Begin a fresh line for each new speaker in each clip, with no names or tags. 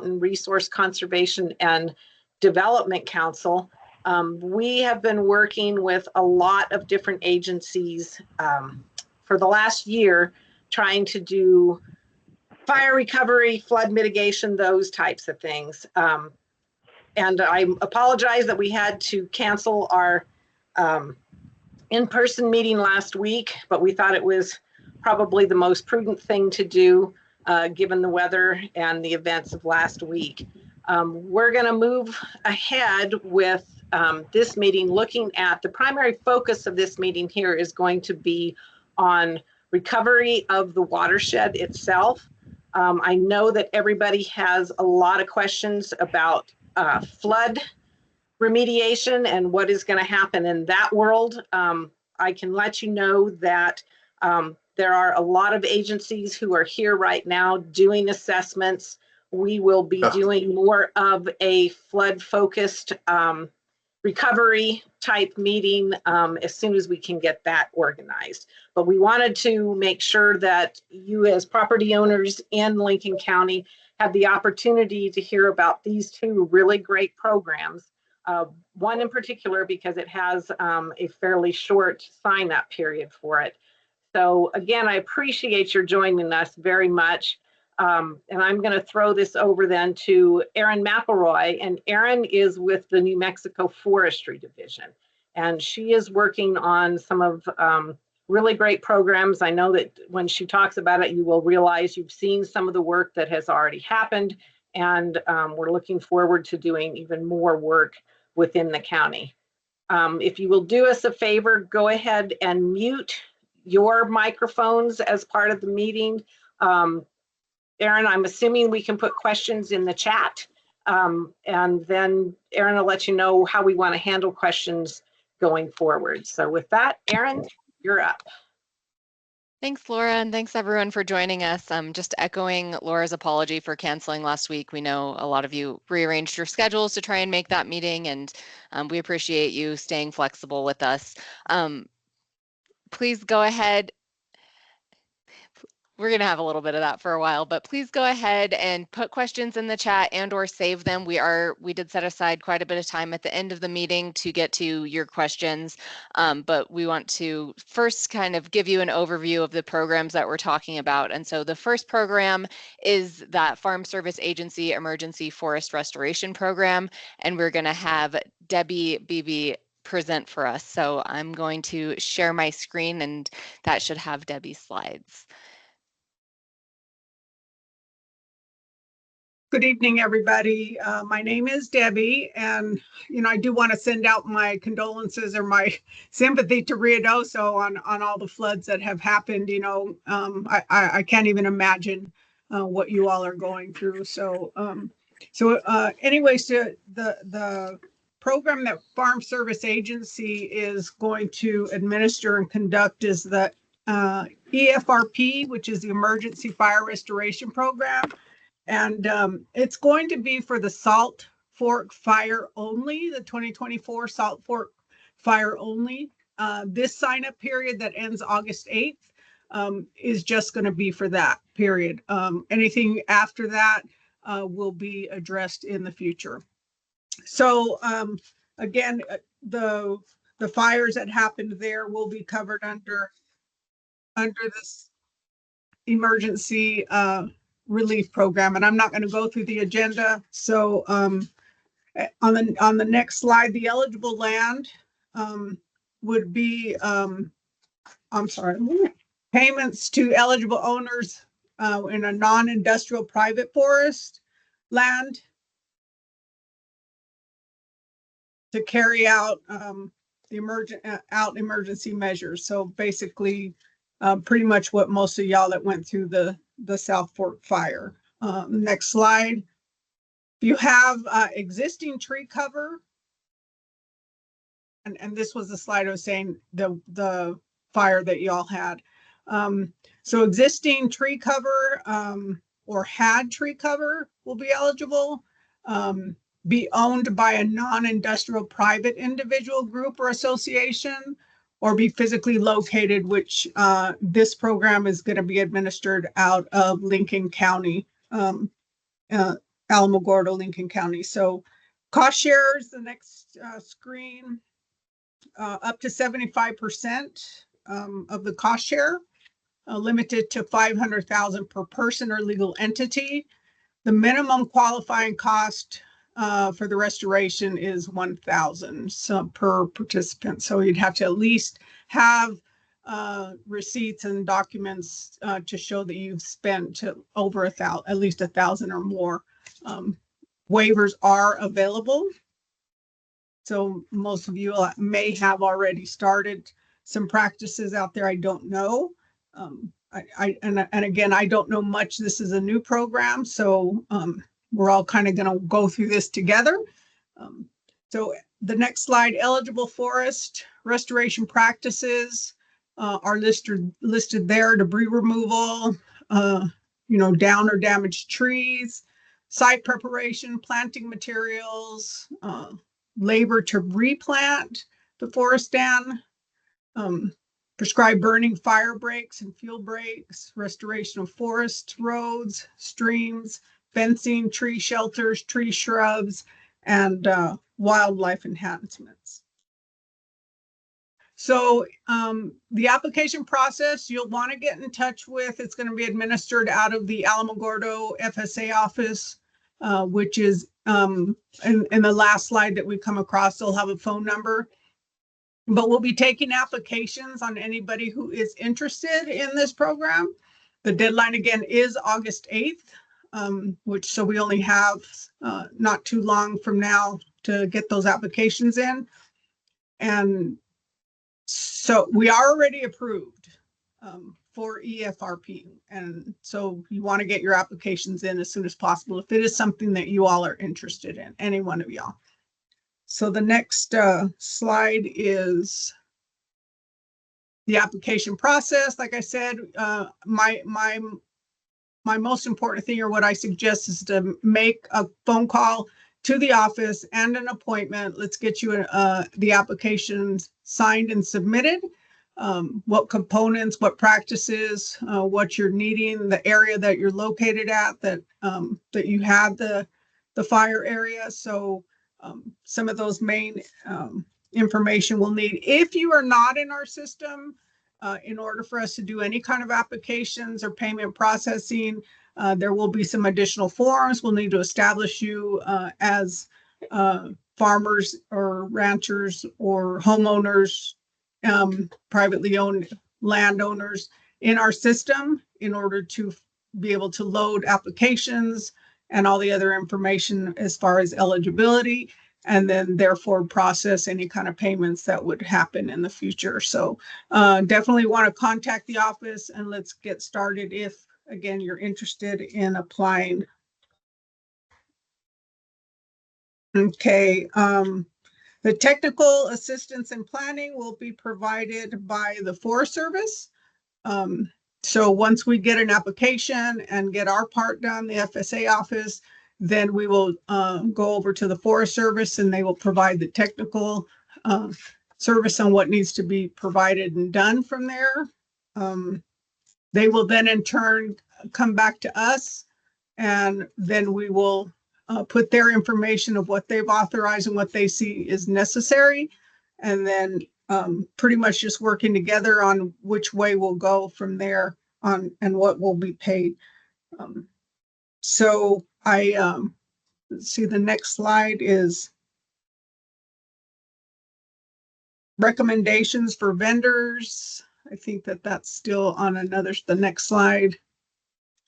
Mountain Resource Conservation and Development Council. We have been working with a lot of different agencies for the last year, trying to do fire recovery, flood mitigation, those types of things. And I apologize that we had to cancel our in-person meeting last week, but we thought it was probably the most prudent thing to do given the weather and the events of last week. We're going to move ahead with this meeting, looking at the primary focus of this meeting here is going to be on recovery of the watershed itself. I know that everybody has a lot of questions about flood remediation and what is going to happen in that world. I can let you know that there are a lot of agencies who are here right now doing assessments. We will be doing more of a flood focused recovery type meeting as soon as we can get that organized. But we wanted to make sure that you as property owners in Lincoln County have the opportunity to hear about these two really great programs. One in particular because it has a fairly short sign-up period for it. So again, I appreciate your joining us very much. And I'm going to throw this over then to Erin McElroy. And Erin is with the New Mexico Forestry Division. And she is working on some of really great programs. I know that when she talks about it, you will realize you've seen some of the work that has already happened. And we're looking forward to doing even more work within the county. If you will do us a favor, go ahead and mute your microphones as part of the meeting. Erin, I'm assuming we can put questions in the chat, and then Erin will let you know how we want to handle questions going forward. So with that, Erin, you're up.
Thanks, Laura, and thanks everyone for joining us. Just echoing Laura's apology for canceling last week. We know a lot of you rearranged your schedules to try and make that meeting, and we appreciate you staying flexible with us. Please go ahead. We're going to have a little bit of that for a while, but please go ahead and put questions in the chat and or save them. We did set aside quite a bit of time at the end of the meeting to get to your questions, but we want to first kind of give you an overview of the programs that we're talking about. And so the first program is that Farm Service Agency Emergency Forest Restoration Program, and we're going to have Debbie Beebe present for us. So I'm going to share my screen, and that should have Debbie's slides.
Good evening, everybody. My name is Debbie, and I do want to send out my condolences or my sympathy to Ruidoso on all the floods that have happened. I can't even imagine what you all are going through. So anyways, the program that Farm Service Agency is going to administer and conduct is the EFRP, which is the Emergency Fire Restoration Program. And it's going to be for the Salt Fork Fire only, the 2024 Salt Fork Fire only. This sign-up period that ends August 8th is just going to be for that period. Anything after that will be addressed in the future. So again, the fires that happened there will be covered under this emergency relief program, and I'm not going to go through the agenda. So on the next slide, the eligible land would be payments to eligible owners in a non-industrial private forest land to carry out emergency measures. So basically pretty much what most of y'all that went through the South Fork fire. Next slide. If you have existing tree cover, and this was the slide I was saying, the fire that y'all had. So existing tree cover or had tree cover will be eligible. Be owned by a non-industrial private individual group or association, or be physically located, which this program is going to be administered out of Lincoln County. Alamogordo, Lincoln County. So cost share is the next screen. Up to 75% of the cost share, limited to $500,000 per person or legal entity. The minimum qualifying cost for the restoration is $1,000 per participant. So you'd have to at least have receipts and documents to show that you've spent over at least $1,000 or more. Waivers are available. So most of you may have already started some practices out there. I don't know. And again, I don't know much. This is a new program, so we're all kind of going to go through this together. So the next slide, eligible forest restoration practices are listed there: debris removal, down or damaged trees, site preparation, planting materials, labor to replant the forest stand, prescribed burning, fire breaks and fuel breaks, restoration of forest roads, streams, fencing, tree shelters, tree shrubs, and wildlife enhancements. So the application process, you'll want to get in touch with, it's going to be administered out of the Alamogordo FSA office, which is in the last slide that we come across, they'll have a phone number. But we'll be taking applications on anybody who is interested in this program. The deadline again is August 8th, so we only have not too long from now to get those applications in. And so we are already approved for EFRP. And so you want to get your applications in as soon as possible if it is something that you all are interested in, any one of y'all. So the next slide is the application process. Like I said, my most important thing, or what I suggest, is to make a phone call to the office and an appointment. Let's get you the application signed and submitted. What components, what practices, what you're needing, the area that you're located at, that you have the fire area. So some of those main information we'll need. If you are not in our system, in order for us to do any kind of applications or payment processing, there will be some additional forms. We'll need to establish you as farmers or ranchers or homeowners, privately owned landowners in our system in order to be able to load applications and all the other information as far as eligibility, and then therefore process any kind of payments that would happen in the future. So definitely want to contact the office, and let's get started if, again, you're interested in applying. Okay. The technical assistance and planning will be provided by the Forest Service. So once we get an application and get our part done, the FSA office, then we will go over to the Forest Service, and they will provide the technical service on what needs to be provided and done from there. They will then in turn come back to us, and then we will put their information of what they've authorized and what they see is necessary, and then pretty much just working together on which way we'll go from there on and what will be paid. So let's see, the next slide is recommendations for vendors. I think that's still on the next slide.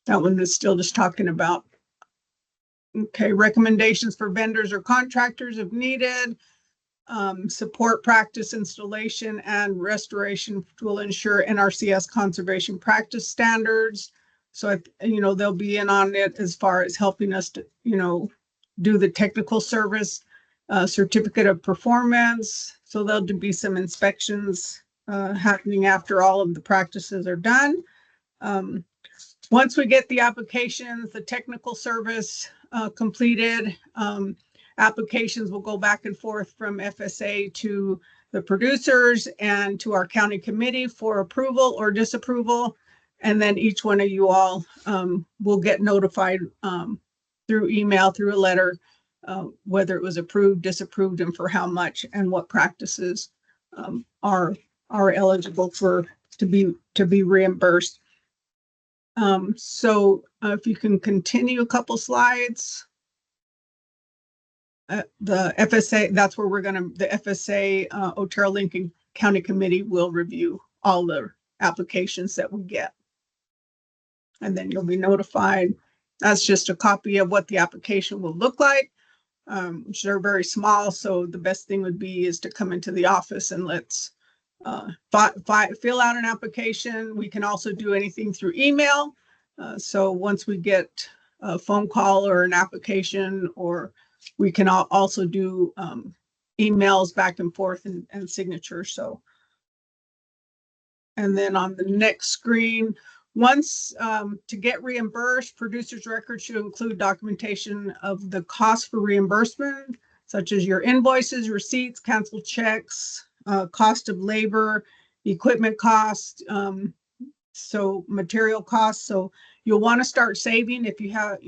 That one is still just talking about, okay, recommendations for vendors or contractors if needed. Support practice installation and restoration will ensure NRCS conservation practice standards. So, they'll be in on it as far as helping us to, do the technical service, certificate of performance. So there'll be some inspections happening after all of the practices are done. Once we get the applications, the technical service completed, applications will go back and forth from FSA to the producers and to our county committee for approval or disapproval. And then each one of you all will get notified through email, through a letter, whether it was approved, disapproved, and for how much, and what practices are eligible to be reimbursed. So if you can continue a couple slides. The FSA, that's where the FSA, Otero Lincoln County Committee will review all the applications that we get. And then you'll be notified. That's just a copy of what the application will look like. Which they're very small, so the best thing would be is to come into the office and let's fill out an application. We can also do anything through email. So once we get a phone call or an application, or we can also do emails back and forth and signatures. So, and then on the next screen, once to get reimbursed, producer's record should include documentation of the cost for reimbursement, such as your invoices, receipts, canceled checks, cost of labor, equipment cost, so material costs. So you'll want to start saving if you have,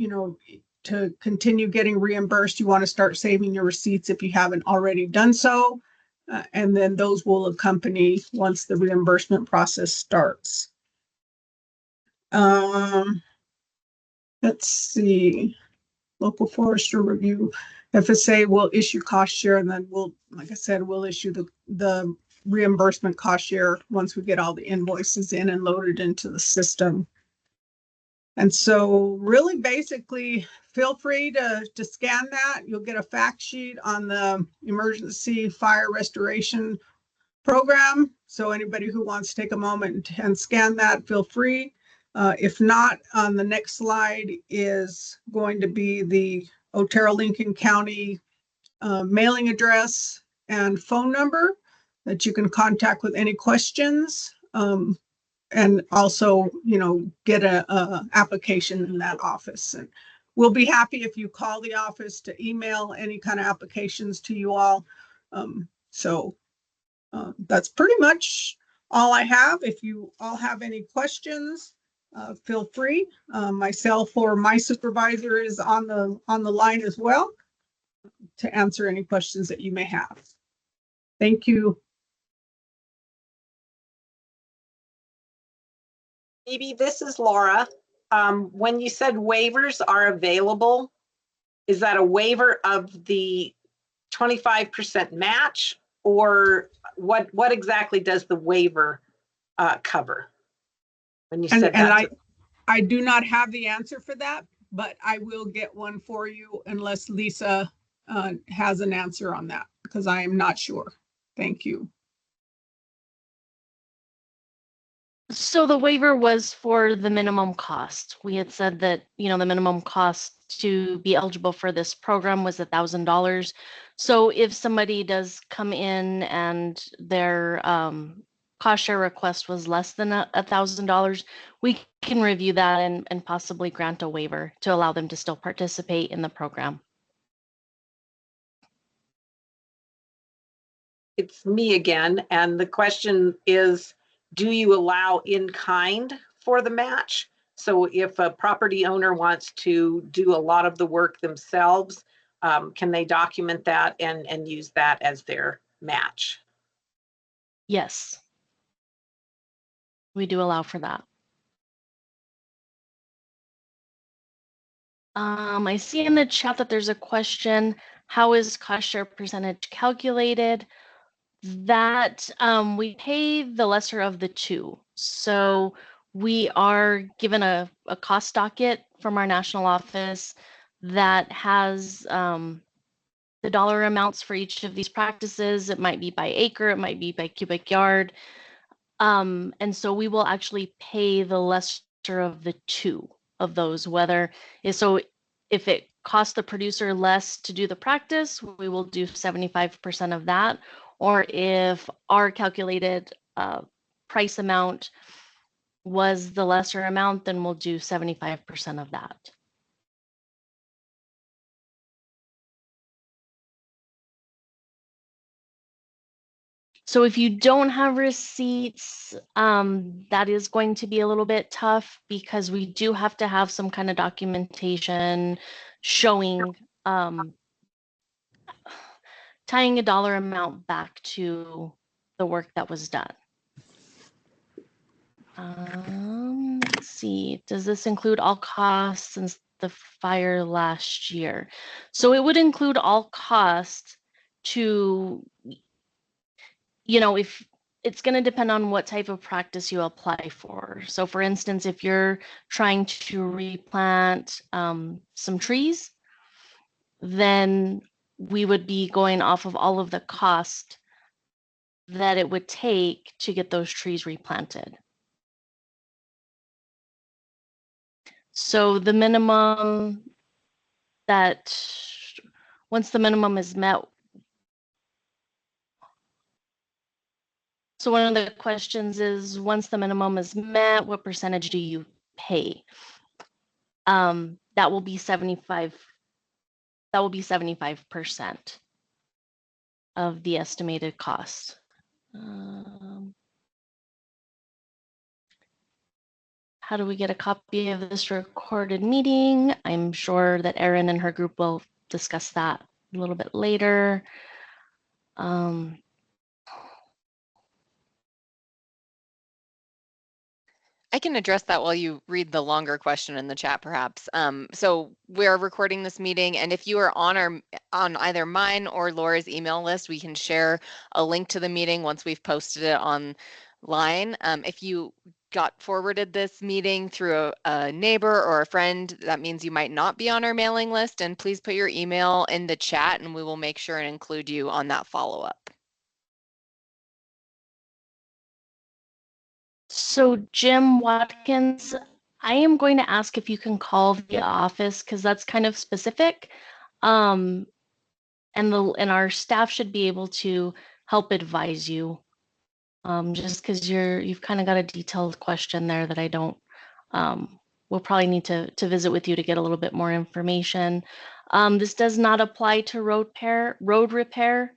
to continue getting reimbursed, you want to start saving your receipts if you haven't already done so. And then those will accompany once the reimbursement process starts. Let's see, local forester review. FSA will issue cost share, and then like I said, we'll issue the reimbursement cost share once we get all the invoices in and loaded into the system. And so really basically feel free to scan that. You'll get a fact sheet on the emergency fire restoration program. So anybody who wants to take a moment and scan that, feel free. If not, on the next slide is going to be the Otero Lincoln County mailing address and phone number that you can contact with any questions. And also, get a application in that office. And we'll be happy if you call the office to email any kind of applications to you all. That's pretty much all I have. If you all have any questions, feel free. Myself or my supervisor is on the line as well to answer any questions that you may have. Thank you.
Maybe this is Laura. When you said waivers are available, is that a waiver of the 25% match, or what exactly does the waiver cover? When you said that,
I do not have the answer for that, but I will get one for you unless Lisa has an answer on that, because I am not sure. Thank you.
So the waiver was for the minimum cost. We had said that, the minimum cost to be eligible for this program was $1,000. So if somebody does come in and their cost share request was less than $1,000, we can review that and possibly grant a waiver to allow them to still participate in the program.
it's me again, and the question is, do you allow in kind for the match? So if a property owner wants to do a lot of the work themselves, can they document that and use that as their match?
Yes, we do allow for that. I see in the chat that there's a question, how is cost share percentage calculated? That we pay the lesser of the two. So we are given a cost docket from our national office that has the dollar amounts for each of these practices. It might be by acre, it might be by cubic yard. And so we will actually pay the lesser of the two of those, so if it costs the producer less to do the practice, we will do 75% of that. Or if our calculated price amount was the lesser amount, then we'll do 75% of that. So if you don't have receipts, that is going to be a little bit tough because we do have to have some kind of documentation showing, tying a dollar amount back to the work that was done. Let's see, does this include all costs since the fire last year? So it would include all costs to, if it's going to depend on what type of practice you apply for. So for instance, if you're trying to replant some trees, then we would be going off of all of the cost that it would take to get those trees replanted. So the minimum that, once the minimum is met, so one of the questions is, once the minimum is met, what percentage do you pay? That will be 75%. That will be 75% of the estimated cost. How do we get a copy of this recorded meeting? I'm sure that Erin and her group will discuss that a little bit later.
I can address that while you read the longer question in the chat, perhaps. So we're recording this meeting, and if you are on either mine or Laura's email list, we can share a link to the meeting once we've posted it online. If you got forwarded this meeting through a neighbor or a friend, that means you might not be on our mailing list, and please put your email in the chat and we will make sure and include you on that follow-up.
So Jim Watkins, I am going to ask if you can call the office because that's kind of specific. And our staff should be able to help advise you. Just because you've kind of got a detailed question there that I don't, we'll probably need to visit with you to get a little bit more information. This does not apply to road repair,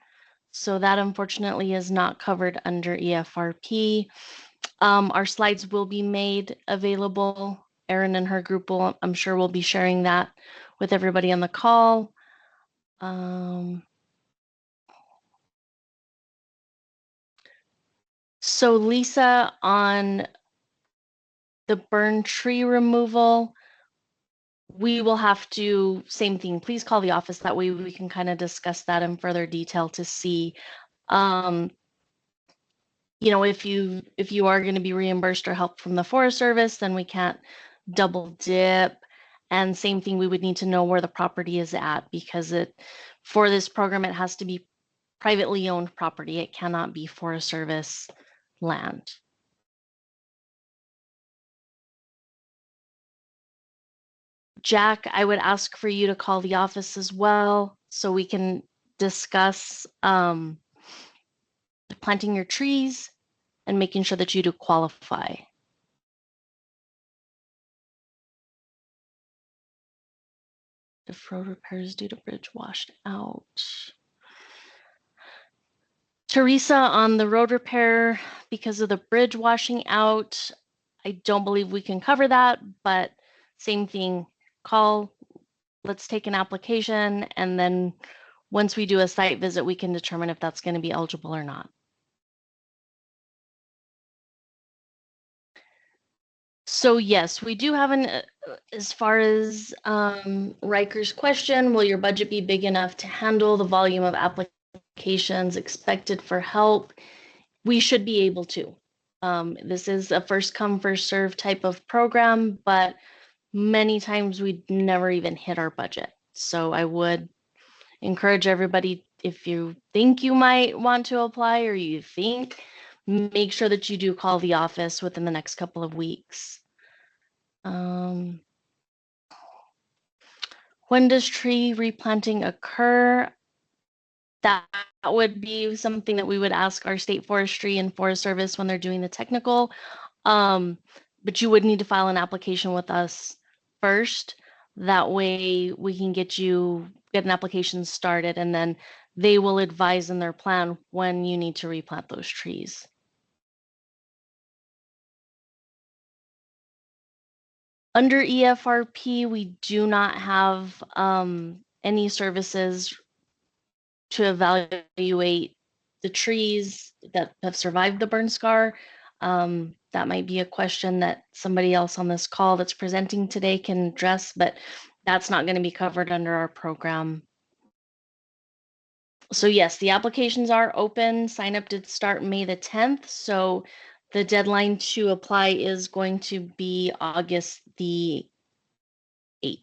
so that unfortunately is not covered under EFRP. Our slides will be made available. Erin and her group will, I'm sure, will be sharing that with everybody on the call. So Lisa, on the burn tree removal, we will have to, same thing, please call the office. That way we can kind of discuss that in further detail to see, if you are going to be reimbursed or help from the Forest Service, then we can't double dip. And same thing, we would need to know where the property is at, because for this program, it has to be privately owned property. It cannot be Forest Service land. Jack, I would ask for you to call the office as well so we can discuss planting your trees and making sure that you do qualify. If road repairs due to bridge washed out. Teresa, on the road repair, because of the bridge washing out, I don't believe we can cover that, but same thing, call, let's take an application, and then once we do a site visit, we can determine if that's going to be eligible or not. So yes, we do have as far as Riker's question, will your budget be big enough to handle the volume of applications expected for help? We should be able to. This is a first come, first serve type of program, but many times we never even hit our budget. So I would encourage everybody, if you think you might want to apply or you think, make sure that you do call the office within the next couple of weeks. When does tree replanting occur? That would be something that we would ask our state forestry and Forest Service when they're doing the technical. But you would need to file an application with us first. That way we can get an application started, and then they will advise in their plan when you need to replant those trees. Under EFRP, we do not have any services to evaluate the trees that have survived the burn scar. That might be a question that somebody else on this call that's presenting today can address, but that's not going to be covered under our program. So yes, the applications are open. Sign up did start May the 10th. So the deadline to apply is going to be August the 8th.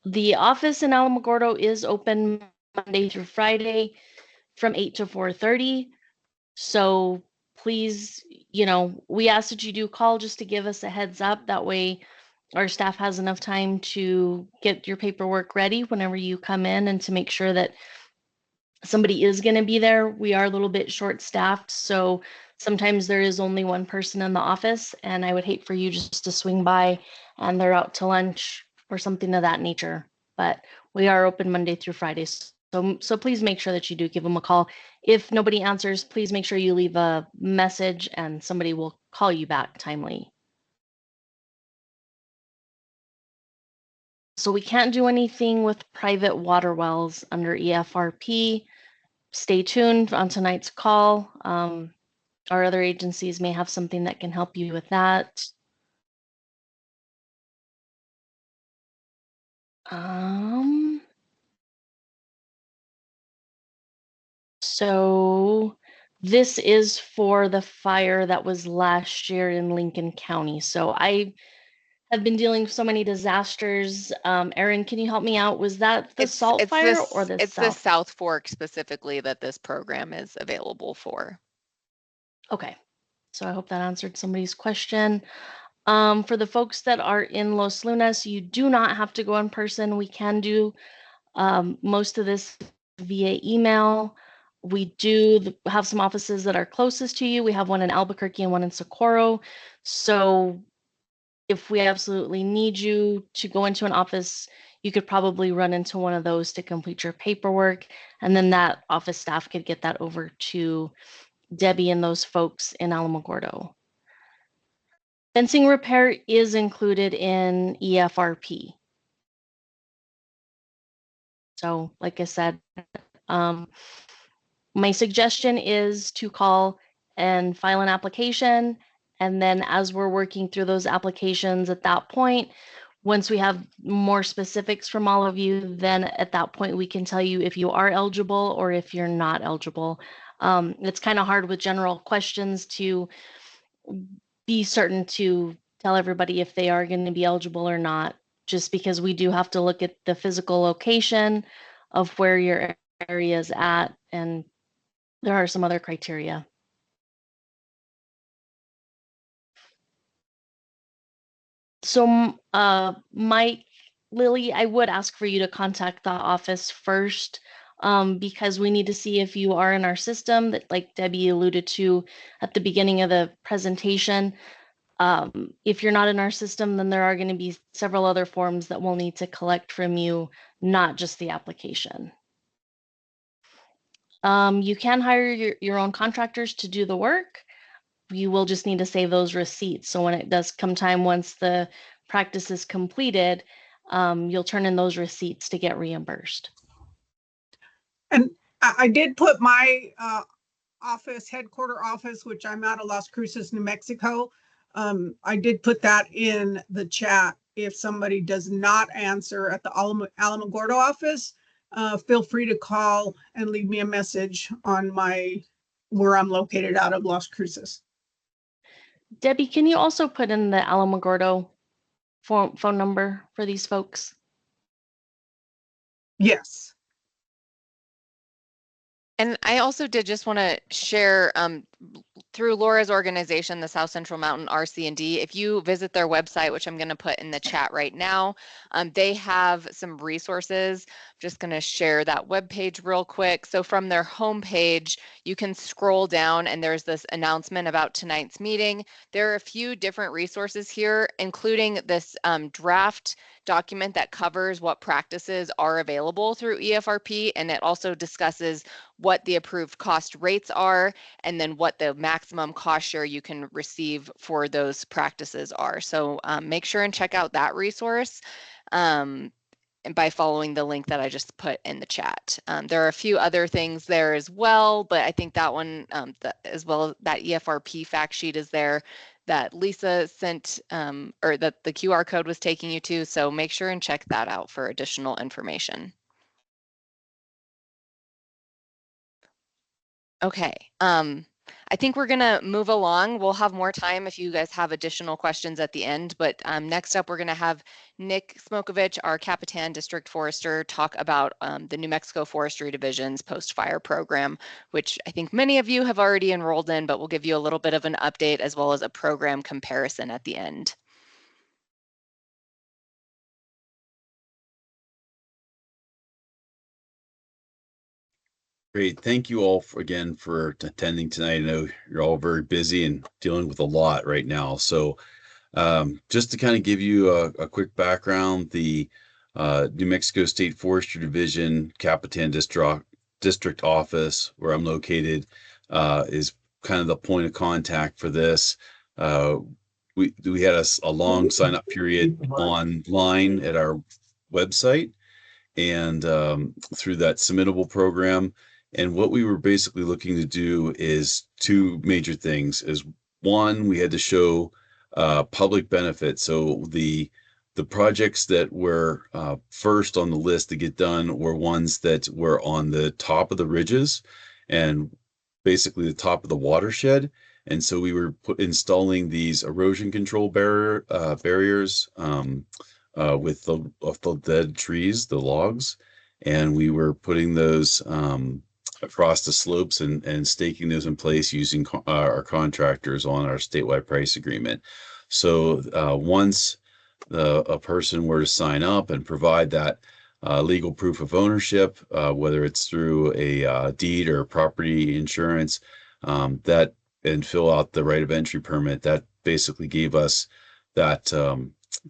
The office in Alamogordo is open Monday through Friday from 8 to 4:30. So please, we ask that you do call just to give us a heads up. That way our staff has enough time to get your paperwork ready whenever you come in and to make sure that somebody is going to be there. We are a little bit short staffed, so sometimes there is only one person in the office, and I would hate for you just to swing by and they're out to lunch or something of that nature. But we are open Monday through Friday. So please make sure that you do give them a call. If nobody answers, please make sure you leave a message and somebody will call you back timely. So we can't do anything with private water wells under EFRP. Stay tuned on tonight's call. Our other agencies may have something that can help you with that. So this is for the fire that was last year in Lincoln County. So I have been dealing with so many disasters. Erin, can you help me out? Was that the Salt Fire or the
It's
South?
the South Fork specifically that this program is available for.
Okay, so I hope that answered somebody's question. For the folks that are in Los Lunas, you do not have to go in person. We can do most of this via email. We do have some offices that are closest to you. We have one in Albuquerque and one in Socorro. So if we absolutely need you to go into an office, you could probably run into one of those to complete your paperwork. And then that office staff could get that over to Debbie and those folks in Alamogordo. Fencing repair is included in EFRP. So like I said, my suggestion is to call and file an application. And then as we're working through those applications at that point, once we have more specifics from all of you, then at that point we can tell you if you are eligible or if you're not eligible. It's kind of hard with general questions to be certain to tell everybody if they are going to be eligible or not, just because we do have to look at the physical location of where your area is at, and there are some other criteria. So Mike, Lily, I would ask for you to contact the office first, because we need to see if you are in our system, that like Debbie alluded to at the beginning of the presentation. If you're not in our system, then there are going to be several other forms that we'll need to collect from you, not just the application. You can hire your own contractors to do the work. You will just need to save those receipts. So when it does come time, once the practice is completed, you'll turn in those receipts to get reimbursed.
And I did put my headquarter office, which I'm out of Las Cruces, New Mexico. I did put that in the chat. If somebody does not answer at the Alamogordo office, feel free to call and leave me a message on where I'm located out of Las Cruces.
Debbie, can you also put in the Alamogordo phone number for these folks?
Yes.
And I also did just want to share through Laura's organization, the South Central Mountain RC&D, if you visit their website, which I'm going to put in the chat right now, they have some resources. I'm just going to share that webpage real quick. So from their homepage, you can scroll down and there's this announcement about tonight's meeting. There are a few different resources here, including this draft document that covers what practices are available through EFRP, and it also discusses what the approved cost rates are, and then what the maximum cost share you can receive for those practices are. So make sure and check out that resource. And by following the link that I just put in the chat. There are a few other things there as well, but I think that one, as well as that EFRP fact sheet is there that Lisa sent, or that the QR code was taking you to. So make sure and check that out for additional information. Okay. I think we're going to move along. We'll have more time if you guys have additional questions at the end. But next up, we're going to have Nick Smokovich, our Capitan District Forester, talk about the New Mexico Forestry Division's post-fire program, which I think many of you have already enrolled in, but we'll give you a little bit of an update as well as a program comparison at the end.
Great. Thank you all again for attending tonight. I know you're all very busy and dealing with a lot right now. So just to kind of give you a quick background, the New Mexico State Forestry Division Capitan District Office, where I'm located, is kind of the point of contact for this. We had a long sign up period online at our website and through that submittable program. And what we were basically looking to do is two major things. Is one, we had to show public benefit. So the projects that were first on the list to get done were ones that were on the top of the ridges and basically the top of the watershed. And so we were installing these erosion control barriers with the dead trees, the logs, and we were putting those across the slopes and staking those in place using our contractors on our statewide price agreement. So once a person were to sign up and provide that legal proof of ownership, whether it's through a deed or property insurance, that and fill out the right of entry permit, that basically gave us that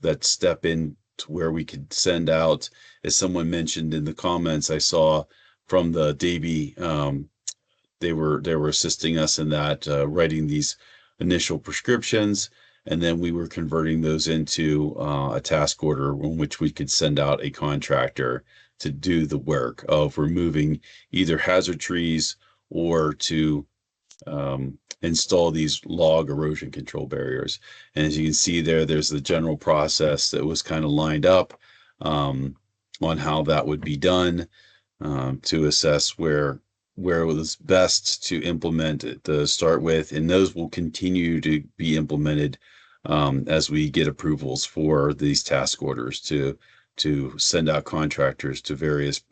that step in to where we could send out, as someone mentioned in the comments I saw from the Davie, they were assisting us in that, writing these initial prescriptions, and then we were converting those into a task order in which we could send out a contractor to do the work of removing either hazard trees or to install these log erosion control barriers. And as you can see there's the general process that was kind of lined up on how that would be done, to assess where it was best to implement it to start with, and those will continue to be implemented as we get approvals for these task orders to send out contractors to various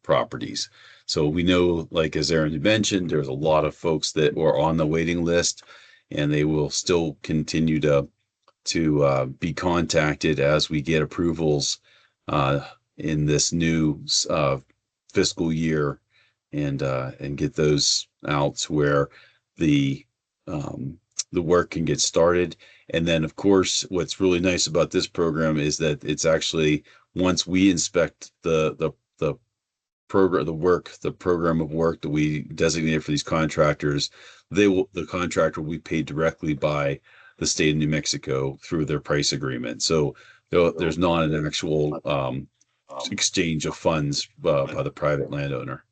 properties. So we know, like as Aaron mentioned, there's a lot of folks that were on the waiting list, and they will still continue to be contacted as we get approvals in this new fiscal year, and get those out to where the work can get started. And then, of course, what's really nice about this program is that it's actually, once we inspect the program of work that we designated for these contractors, the contractor will be paid directly by the state of New Mexico through their price agreement. So there's not an actual exchange of funds by the private landowner.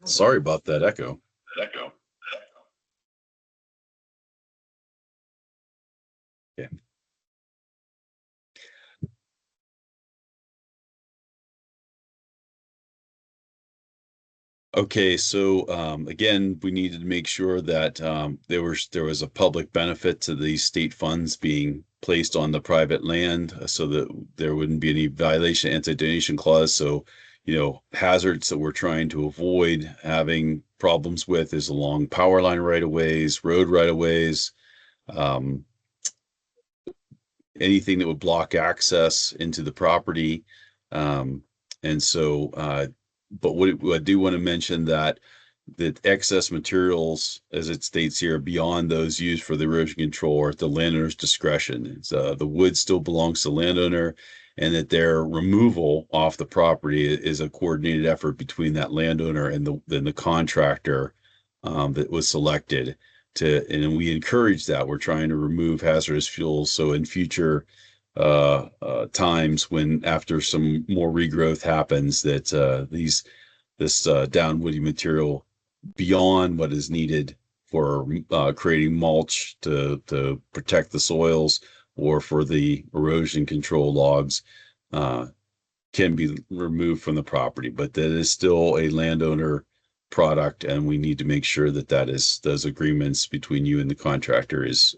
Sorry about that echo. Yeah. Okay, so again, we needed to make sure that there was a public benefit to these state funds being placed on the private land, so that there wouldn't be any violation of anti-donation clause. So, hazards that we're trying to avoid having problems with is along power line right-of-ways, road right-of-ways, anything that would block access into the property. And so, but what I do want to mention that excess materials, as it states here, beyond those used for the erosion control, are at the landowner's discretion. The wood still belongs to the landowner, and that their removal off the property is a coordinated effort between that landowner and the contractor that was selected. And we encourage that. We're trying to remove hazardous fuels, so in future times, when after some more regrowth happens, that this down woody material beyond what is needed for creating mulch to protect the soils or for the erosion control logs can be removed from the property. But that is still a landowner product, and we need to make sure that those agreements between you and the contractor is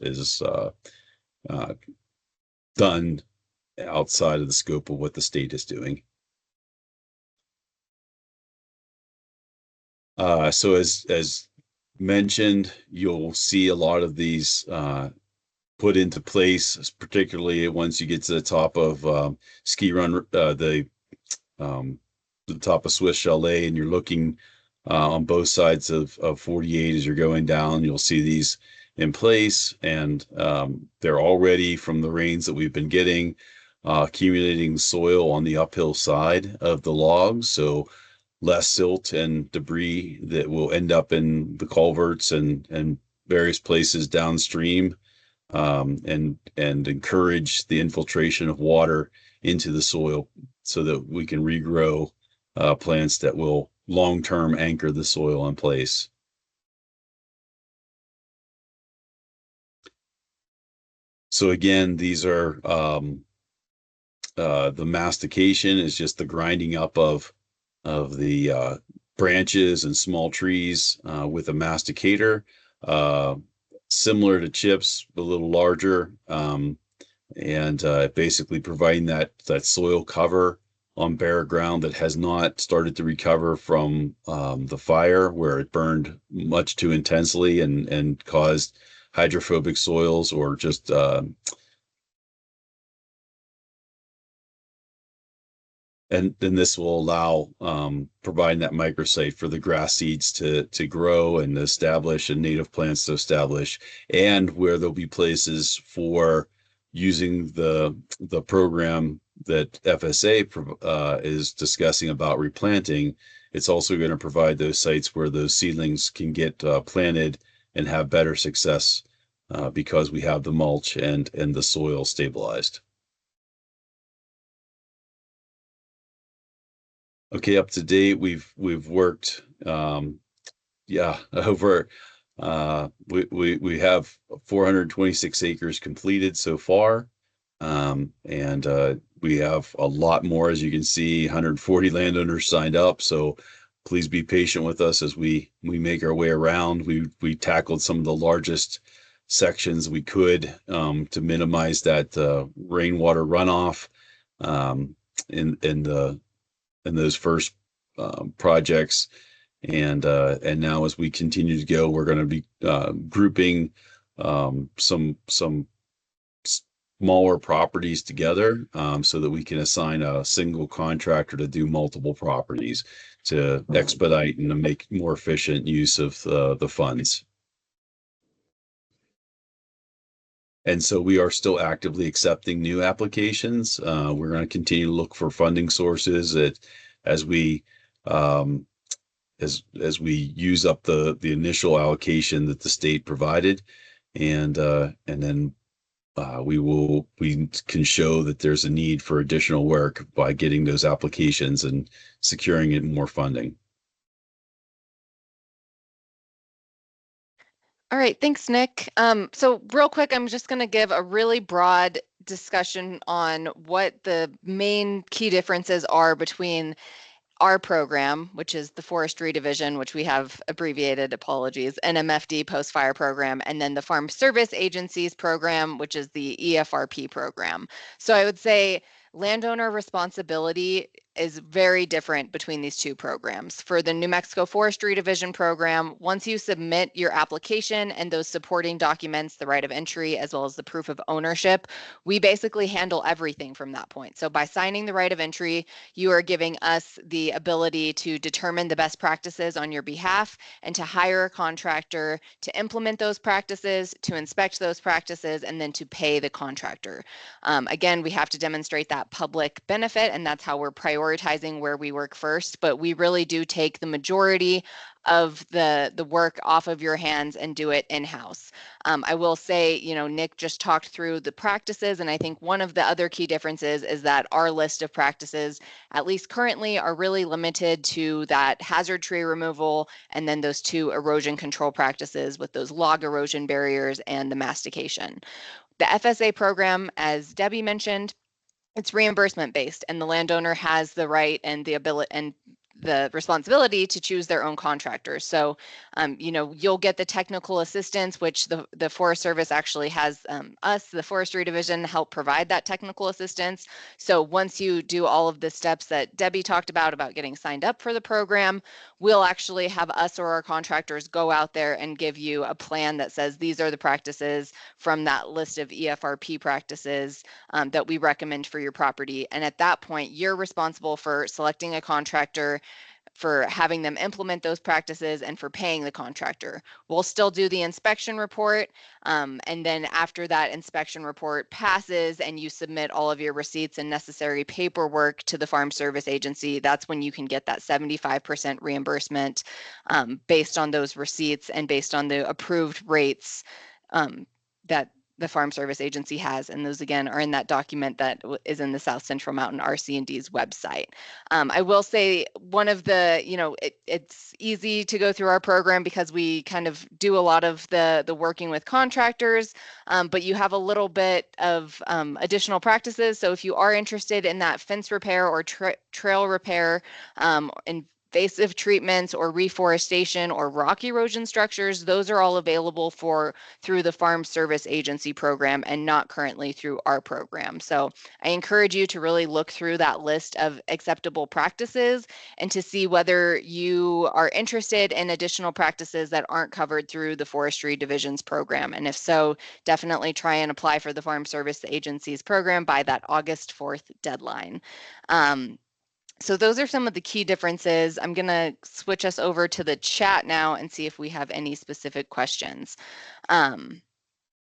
done outside of the scope of what the state is doing. So as mentioned, you'll see a lot of these put into place, particularly once you get to the top of Ski Run, the top of Swiss Chalet, and you're looking on both sides of 48 as you're going down. You'll see these in place, and they're already, from the rains that we've been getting, accumulating soil on the uphill side of the logs. So less silt and debris that will end up in the culverts and various places downstream, and encourage the infiltration of water into the soil so that we can regrow plants that will long-term anchor the soil in place. So again, these are the mastication is just the grinding up of the branches and small trees with a masticator, similar to chips, a little larger, and basically providing that soil cover on bare ground that has not started to recover from the fire, where it burned much too intensely and caused hydrophobic soils, or just and then this will allow providing that microsite for the grass seeds to grow and establish, and native plants to establish, and where there'll be places for using the program that FSA is discussing about replanting. It's also going to provide those sites where those seedlings can get planted and have better success because we have the mulch and the soil stabilized. Okay, up to date, we've worked, over, we have 426 acres completed so far, and we have a lot more, as you can see, 140 landowners signed up. So please be patient with us as we make our way around. We tackled some of the largest sections we could to minimize that rainwater runoff in those first projects, and now as we continue to go, we're going to be grouping some smaller properties together so that we can assign a single contractor to do multiple properties to expedite and to make more efficient use of the funds. And so we are still actively accepting new applications. We're going to continue to look for funding sources as we use up the initial allocation that the state provided, and then we can show that there's a need for additional work by getting those applications and securing it more funding.
All right, thanks, Nick. So real quick, I'm just going to give a really broad discussion on what the main key differences are between our program, which is the Forestry Division, which we have abbreviated, apologies, NMFD post-fire program, and then the Farm Service Agencies program, which is the EFRP program. So I would say landowner responsibility is very different between these two programs. For the New Mexico Forestry Division program, once you submit your application and those supporting documents, the right of entry, as well as the proof of ownership, we basically handle everything from that point. So by signing the right of entry, you are giving us the ability to determine the best practices on your behalf and to hire a contractor to implement those practices, to inspect those practices, and then to pay the contractor. Again, we have to demonstrate that public benefit, and that's how we're prioritizing where we work first, but we really do take the majority of the work off of your hands and do it in-house. I will say, you know, Nick just talked through the practices, and I think one of the other key differences is that our list of practices, at least currently, are really limited to that hazard tree removal and then those 2 erosion control practices with those log erosion barriers and the mastication. The FSA program, as Debbie mentioned, it's reimbursement based, and the landowner has the right and the ability and the responsibility to choose their own contractors. So, you know, you'll get the technical assistance, which the Forest Service actually has us, the Forestry Division, help provide that technical assistance. So once you do all of the steps that Debbie talked about getting signed up for the program, we'll actually have us or our contractors go out there and give you a plan that says these are the practices from that list of EFRP practices that we recommend for your property. And at that point, you're responsible for selecting a contractor, for having them implement those practices, and for paying the contractor. We'll still do the inspection report. And then after that inspection report passes and you submit all of your receipts and necessary paperwork to the Farm Service Agency, that's when you can get that 75% reimbursement based on those receipts and based on the approved rates that the Farm Service Agency has. And those, again, are in that document that is in the South Central Mountain RC&D's website. I will say one of the, you know, it's easy to go through our program because we kind of do a lot of the working with contractors, but you have a little bit of additional practices. So if you are interested in that fence repair or trail repair, invasive treatments or reforestation or rock erosion structures, those are all available through the Farm Service Agency program and not currently through our program. So I encourage you to really look through that list of acceptable practices and to see whether you are interested in additional practices that aren't covered through the Forestry Division's program. And if so, definitely try and apply for the Farm Service Agency's program by that August 4th deadline. So those are some of the key differences. I'm going to switch us over to the chat now and see if we have any specific questions.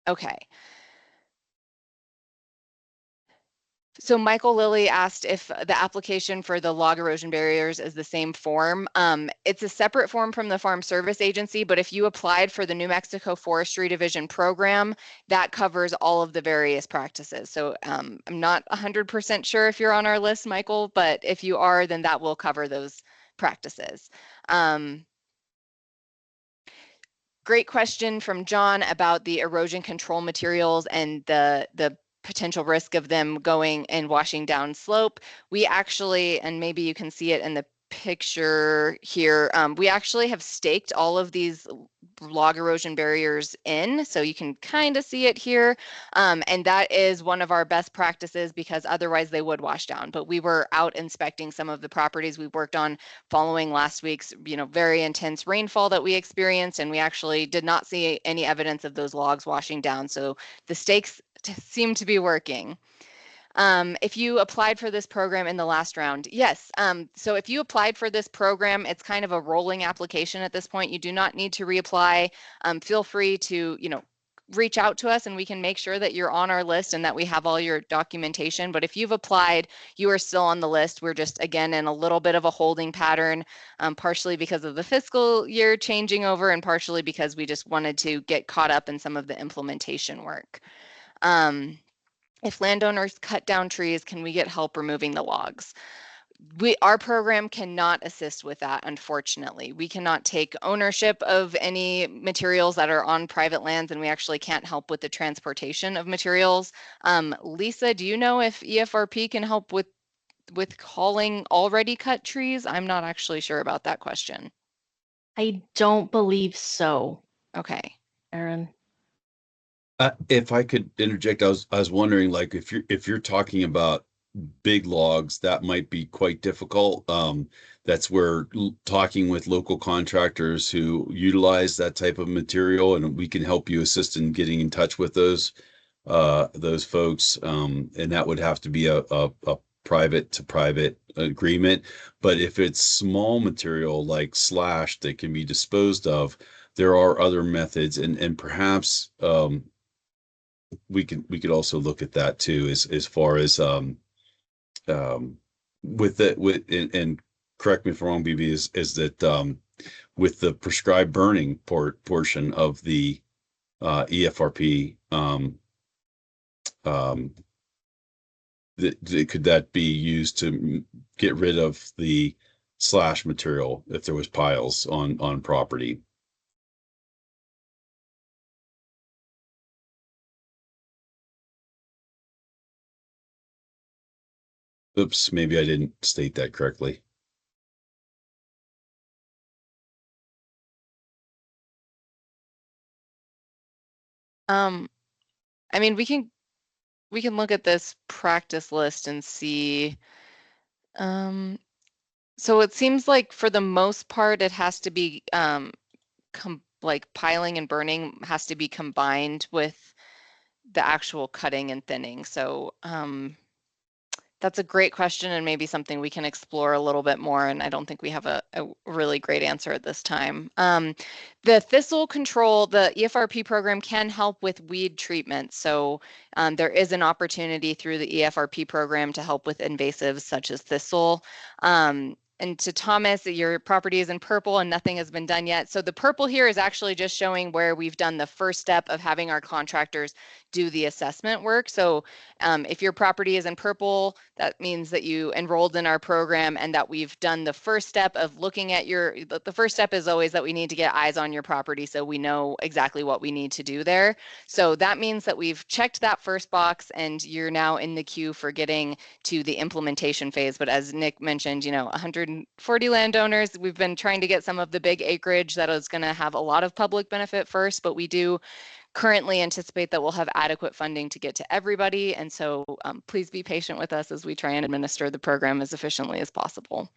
Okay. So Michael Lilly asked if the application for the log erosion barriers is the same form. It's a separate form from the Farm Service Agency, but if you applied for the New Mexico Forestry Division program, that covers all of the various practices. So I'm not 100% sure if you're on our list, Michael, but if you are, then that will cover those practices. Great question from John about the erosion control materials and the potential risk of them going and washing down slope. We actually, and maybe you can see it in the picture here, we actually have staked all of these log erosion barriers in, so you can kind of see it here. And that is one of our best practices because otherwise they would wash down. But we were out inspecting some of the properties we worked on following last week's, you know, very intense rainfall that we experienced, and we actually did not see any evidence of those logs washing down. So the stakes seem to be working. If you applied for this program in the last round, yes. So if you applied for this program, it's kind of a rolling application at this point. You do not need to reapply. Feel free to, you know, reach out to us and we can make sure that you're on our list and that we have all your documentation. But if you've applied, you are still on the list. We're just, again, in a little bit of a holding pattern, partially because of the fiscal year changing over and partially because we just wanted to get caught up in some of the implementation work. If landowners cut down trees, can we get help removing the logs? Our program cannot assist with that, unfortunately. We cannot take ownership of any materials that are on private lands, and we actually can't help with the transportation of materials. Lisa, do you know if EFRP can help with hauling already cut trees? I'm not actually sure about that question.
I don't believe so.
Okay.
Aaron.
If I could interject, I was wondering, like, if you're talking about big logs, that might be quite difficult. That's where talking with local contractors who utilize that type of material, and we can help you assist in getting in touch with those folks. And that would have to be a private to private agreement. But if it's small material like slash that can be disposed of, there are other methods, and perhaps we could also look at that too, as far as and correct me if I'm wrong, BB, is that with the prescribed burning portion of the EFRP, could that be used to get rid of the slash material if there was piles on property? Oops, maybe I didn't state that correctly.
I mean, we can look at this practice list and see. So it seems like for the most part, it has to be like piling and burning has to be combined with the actual cutting and thinning. So that's a great question, and maybe something we can explore a little bit more. And I don't think we have a really great answer at this time. The thistle control, the EFRP program can help with weed treatment. So there is an opportunity through the EFRP program to help with invasives such as thistle. And to Thomas, your property is in purple and nothing has been done yet. So the purple here is actually just showing where we've done the first step of having our contractors do the assessment work. So if your property is in purple, that means that you enrolled in our program and that we've done the first step of looking at the first step is always that we need to get eyes on your property so we know exactly what we need to do there. So that means that we've checked that first box and you're now in the queue for getting to the implementation phase. But as Nick mentioned, 140 landowners, we've been trying to get some of the big acreage that is going to have a lot of public benefit first, but we do currently anticipate that we'll have adequate funding to get to everybody. And so please be patient with us as we try and administer the program as efficiently as possible.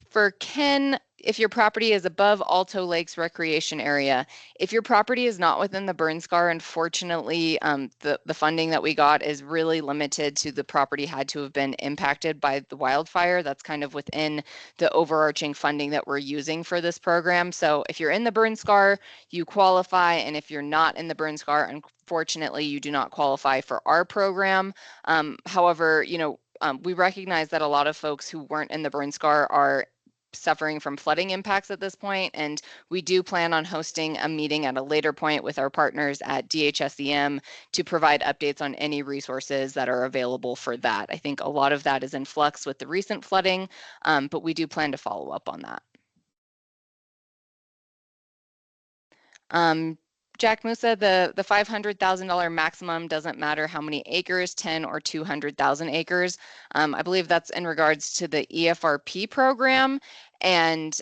For Ken, if your property is above Alto Lakes Recreation Area, if your property is not within the burn scar, unfortunately, the funding that we got is really limited to the property had to have been impacted by the wildfire. That's kind of within the overarching funding that we're using for this program. So if you're in the burn scar, you qualify. And if you're not in the burn scar, unfortunately, you do not qualify for our program. However, we recognize that a lot of folks who weren't in the burn scar are suffering from flooding impacts at this point, and we do plan on hosting a meeting at a later point with our partners at DHSEM to provide updates on any resources that are available for that. I think a lot of that is in flux with the recent flooding, but we do plan to follow up on that. Jack Musa, the $500,000 maximum doesn't matter how many acres, 10 or 200,000 acres. I believe that's in regards to the EFRP program. And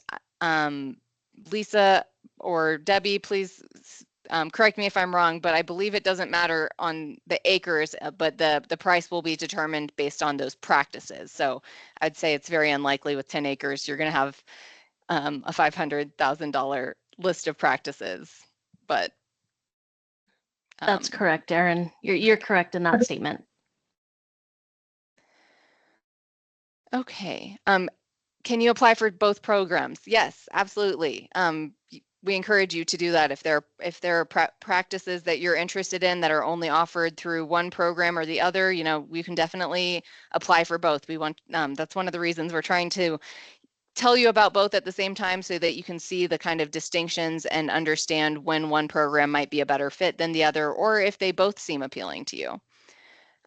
Lisa or Debbie, please correct me if I'm wrong, but I believe it doesn't matter on the acres, but the price will be determined based on those practices. So I'd say it's very unlikely with 10 acres, you're going to have a $500,000 list of practices, but
that's correct, Erin. You're correct in that statement.
Okay. Can you apply for both programs? Yes, absolutely. We encourage you to do that. If there are practices that you're interested in that are only offered through one program or the other, we can definitely apply for both. We want that's one of the reasons we're trying to tell you about both at the same time so that you can see the kind of distinctions and understand when one program might be a better fit than the other, or if they both seem appealing to you.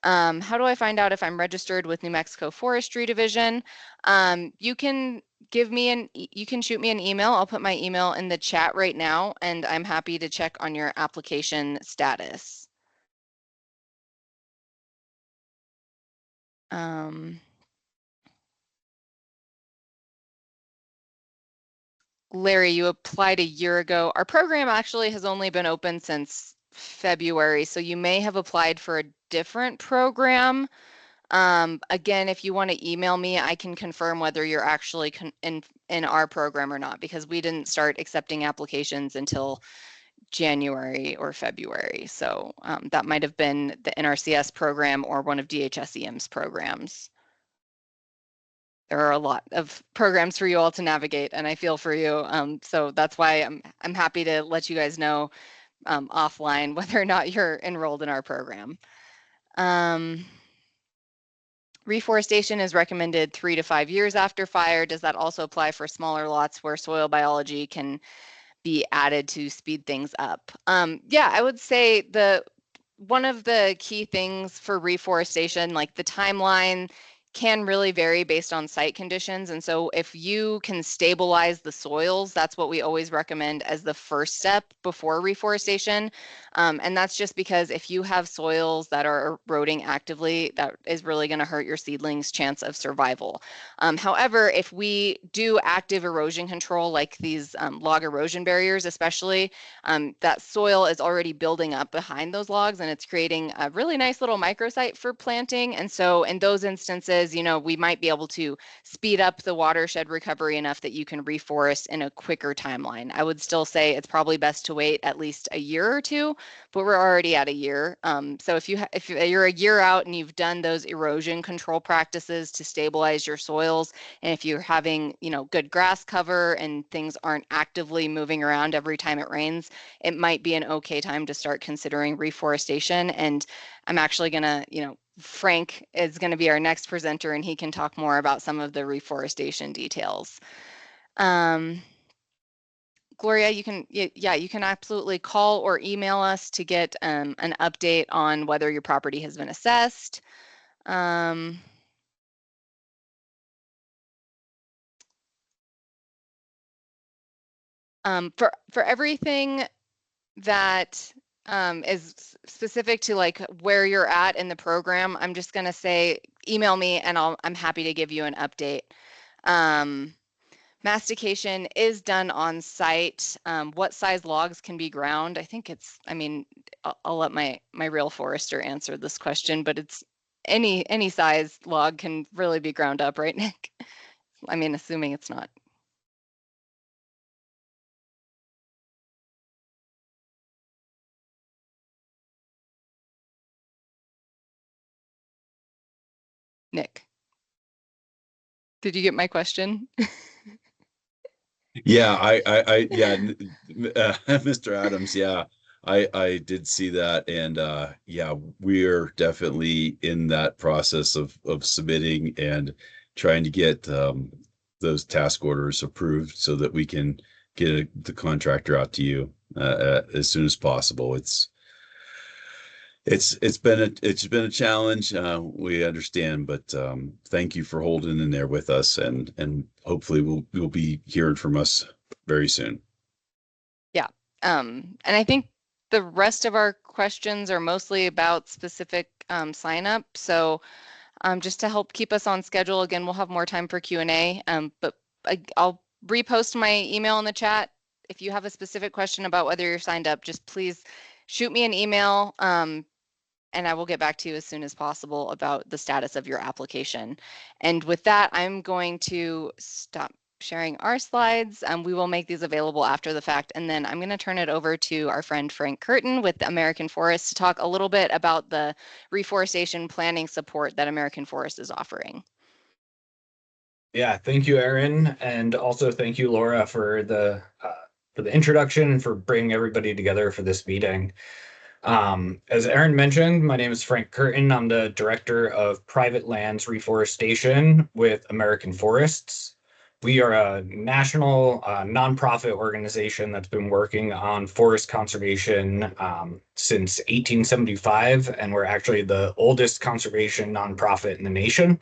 How do I find out if I'm registered with New Mexico Forestry Division? You can shoot me an email. I'll put my email in the chat right now, and I'm happy to check on your application status. Larry, you applied a year ago. Our program actually has only been open since February, so you may have applied for a different program. Again, if you want to email me, I can confirm whether you're actually in our program or not, because we didn't start accepting applications until January or February. So that might have been the NRCS program or one of DHSEM's programs. There are a lot of programs for you all to navigate, and I feel for you. So that's why I'm happy to let you guys know offline whether or not you're enrolled in our program. Reforestation is recommended 3 to 5 years after fire. Does that also apply for smaller lots where soil biology can be added to speed things up? Yeah, I would say one of the key things for reforestation, like the timeline, can really vary based on site conditions. And so if you can stabilize the soils, that's what we always recommend as the first step before reforestation. And that's just because if you have soils that are eroding actively, that is really going to hurt your seedlings' chance of survival. However, if we do active erosion control, like these log erosion barriers, especially, that soil is already building up behind those logs, and it's creating a really nice little microsite for planting. And so in those instances, we might be able to speed up the watershed recovery enough that you can reforest in a quicker timeline. I would still say it's probably best to wait at least a year or two, but we're already at a year. So if you're a year out and you've done those erosion control practices to stabilize your soils, and if you're having, good grass cover and things aren't actively moving around every time it rains, it might be an okay time to start considering reforestation. And I'm actually gonna, Frank is going to be our next presenter, and he can talk more about some of the reforestation details. Gloria, you can absolutely call or email us to get an update on whether your property has been assessed. For everything that is specific to like where you're at in the program, I'm just going to say email me and I'm happy to give you an update. Mastication is done on site. What size logs can be ground? I'll let my real forester answer this question, but it's any size log can really be ground up, right, Nick? Assuming it's not. Nick, did you get my question?
Yeah, Mr. Adams, yeah, I did see that, and yeah, we're definitely in that process of submitting and trying to get those task orders approved so that we can get the contractor out to you as soon as possible. It's been a challenge. We understand, but thank you for holding in there with us, and hopefully we'll be hearing from us very soon.
Yeah, and I think the rest of our questions are mostly about specific sign up. So just to help keep us on schedule, again, we'll have more time for Q&A. But I'll repost my email in the chat. If you have a specific question about whether you're signed up, just please shoot me an email. And I will get back to you as soon as possible about the status of your application. And with that, I'm going to stop sharing our slides. We will make these available after the fact. And then I'm going to turn it over to our friend Frank Curtin with American Forest to talk a little bit about the reforestation planning support that American Forest is offering.
Yeah, thank you, Erin. And also thank you, Laura, for the introduction and for bringing everybody together for this meeting. As Erin mentioned, my name is Frank Curtin. I'm the Director of Private Lands Reforestation with American Forests. We are a national nonprofit organization that's been working on forest conservation since 1875, and we're actually the oldest conservation nonprofit in the nation.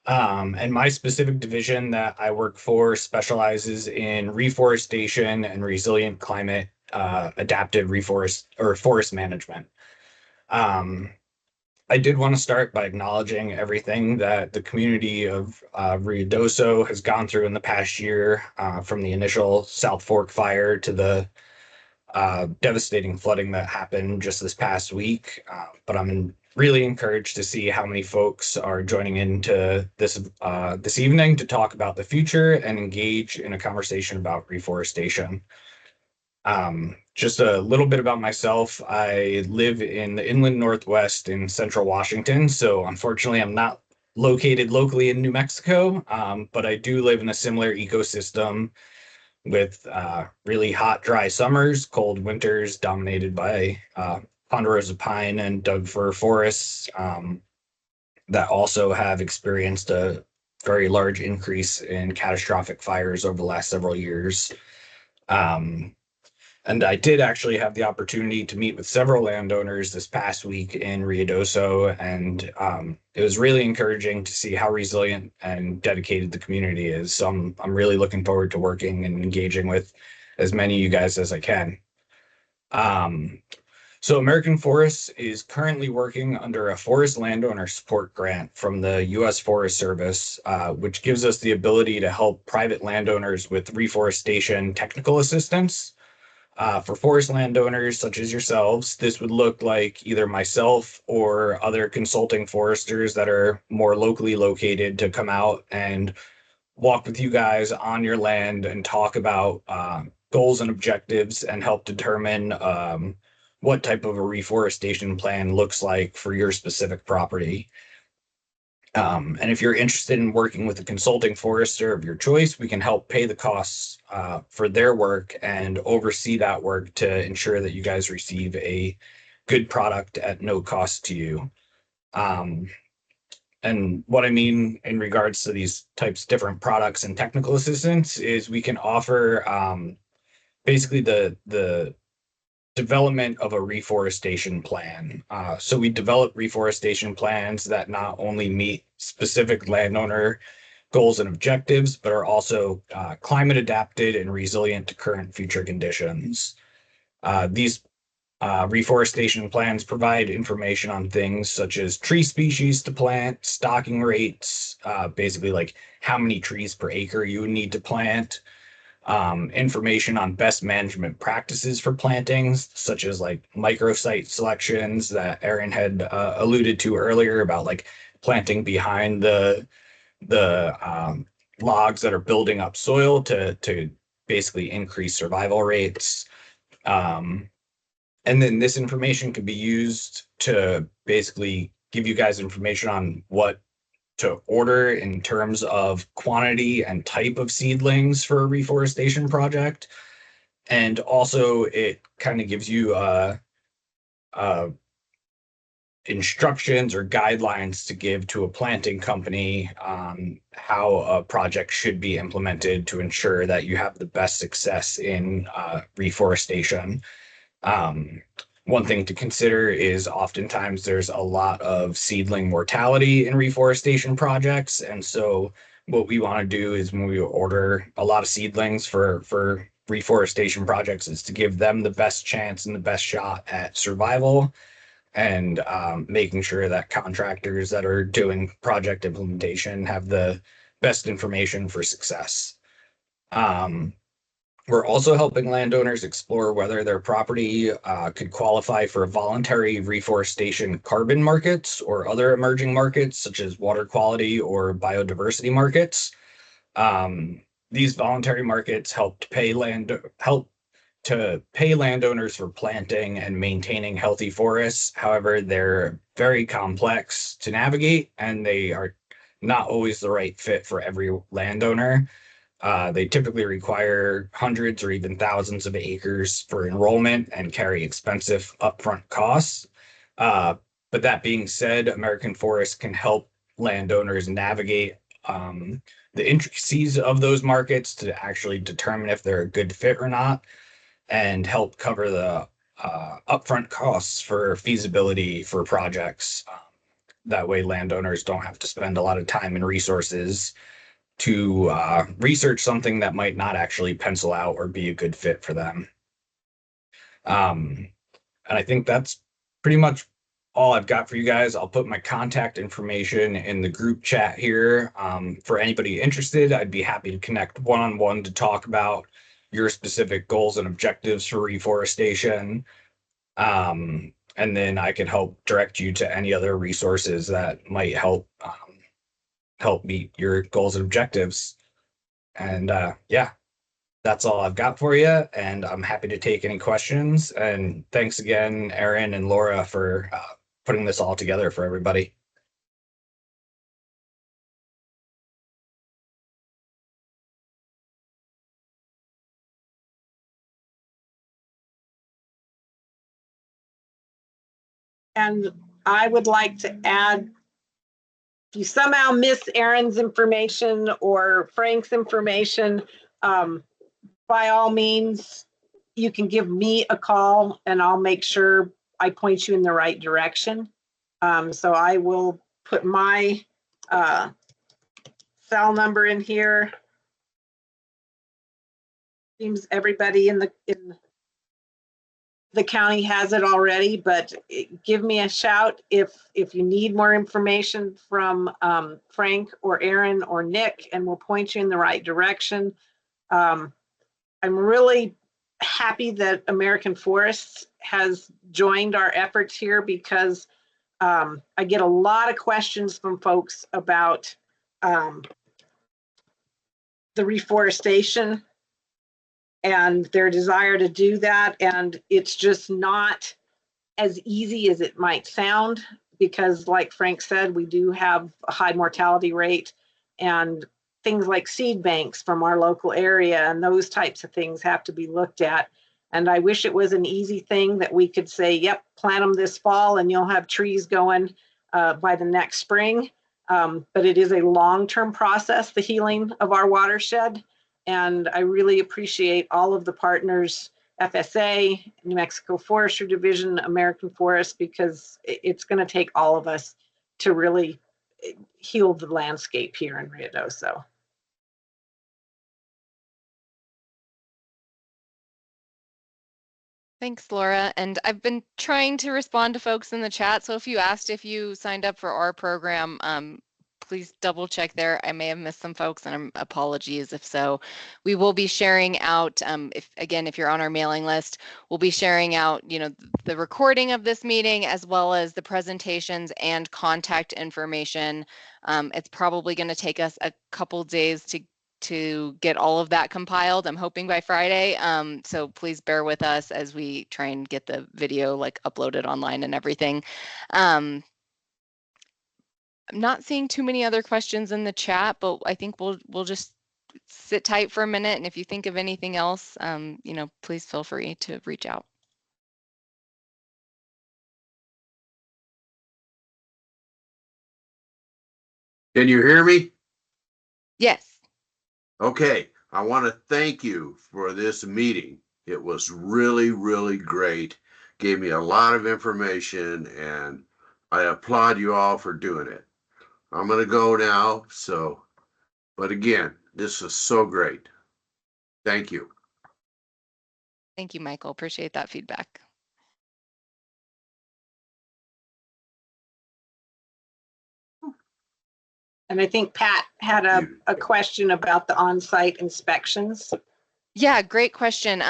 And my specific division that I work for specializes in reforestation and resilient climate adaptive forest management. I did want to start by acknowledging everything that the community of Ruidoso has gone through in the past year, from the initial South Fork fire to the devastating flooding that happened just this past week. But I'm really encouraged to see how many folks are joining into this evening to talk about the future and engage in a conversation about reforestation. Just a little bit about myself. I live in the inland Northwest in central Washington. So unfortunately, I'm not located locally in New Mexico, but I do live in a similar ecosystem with really hot, dry summers, cold winters dominated by ponderosa pine and Doug fir forests that also have experienced a very large increase in catastrophic fires over the last several years. And I did actually have the opportunity to meet with several landowners this past week in Ruidoso, and it was really encouraging to see how resilient and dedicated the community is. So I'm really looking forward to working and engaging with as many of you guys as I can. So American Forests is currently working under a forest landowner support grant from the U.S. Forest Service, which gives us the ability to help private landowners with reforestation technical assistance. For forest landowners such as yourselves, this would look like either myself or other consulting foresters that are more locally located to come out and walk with you guys on your land and talk about goals and objectives and help determine what type of a reforestation plan looks like for your specific property. And if you're interested in working with a consulting forester of your choice, we can help pay the costs for their work and oversee that work to ensure that you guys receive a good product at no cost to you. And what I mean in regards to these types of different products and technical assistance is we can offer basically the development of a reforestation plan. So we develop reforestation plans that not only meet specific landowner goals and objectives, but are also climate adapted and resilient to current future conditions. These reforestation plans provide information on things such as tree species to plant, stocking rates, basically like how many trees per acre you would need to plant, information on best management practices for plantings, such as like microsite selections that Aaron had alluded to earlier about like planting behind the logs that are building up soil to basically increase survival rates. And then this information can be used to basically give you guys information on what to order in terms of quantity and type of seedlings for a reforestation project. And also it kind of gives you instructions or guidelines to give to a planting company on how a project should be implemented to ensure that you have the best success in reforestation. One thing to consider is oftentimes there's a lot of seedling mortality in reforestation projects. And so what we want to do is when we order a lot of seedlings for reforestation projects is to give them the best chance and the best shot at survival, and making sure that contractors that are doing project implementation have the best information for success. We're also helping landowners explore whether their property could qualify for voluntary reforestation carbon markets or other emerging markets, such as water quality or biodiversity markets. These voluntary markets help to pay landowners for planting and maintaining healthy forests. However, they're very complex to navigate, and they are not always the right fit for every landowner. They typically require hundreds or even thousands of acres for enrollment and carry expensive upfront costs. But that being said, American Forest can help landowners navigate the intricacies of those markets to actually determine if they're a good fit or not, and help cover the upfront costs for feasibility for projects. That way landowners don't have to spend a lot of time and resources to research something that might not actually pencil out or be a good fit for them. And I think that's pretty much all I've got for you guys. I'll put my contact information in the group chat here. For anybody interested, I'd be happy to connect one-on-one to talk about your specific goals and objectives for reforestation. And then I can help direct you to any other resources that might help meet your goals and objectives. And yeah, that's all I've got for you. And I'm happy to take any questions. And thanks again, Erin and Laura, for putting this all together for everybody.
And I would like to add, if you somehow miss Erin's information or Frank's information, by all means, you can give me a call and I'll make sure I point you in the right direction. So I will put my cell number in here. Seems everybody in the county has it already, but give me a shout if you need more information from Frank or Erin or Nick, and we'll point you in the right direction. I'm really happy that American Forests has joined our efforts here, because I get a lot of questions from folks about the reforestation and their desire to do that. And it's just not as easy as it might sound, because like Frank said, we do have a high mortality rate, and things like seed banks from our local area and those types of things have to be looked at. And I wish it was an easy thing that we could say, yep, plant them this fall and you'll have trees going by the next spring. But it is a long-term process, the healing of our watershed. And I really appreciate all of the partners, FSA, New Mexico Forestry Division, American Forest, because it's going to take all of us to really heal the landscape here in Ruidoso.
Thanks, Laura. And I've been trying to respond to folks in the chat. So if you asked if you signed up for our program, please double check there. I may have missed some folks, and apologies if so. We will be sharing out, if you're on our mailing list, we'll be sharing out, the recording of this meeting, as well as the presentations and contact information. It's probably going to take us a couple days to get all of that compiled. I'm hoping by Friday. So please bear with us as we try and get the video uploaded online and everything. I'm not seeing too many other questions in the chat, but I think we'll just sit tight for a minute. And if you think of anything else, please feel free to reach out.
Can you hear me?
Yes.
Okay. I want to thank you for this meeting. It was really, really great. Gave me a lot of information, and I applaud you all for doing it. I'm going to go now. But again, this is so great. Thank you.
Thank you, Michael. Appreciate that feedback.
And I think Pat had a question about the on-site inspections.
Yeah, great question.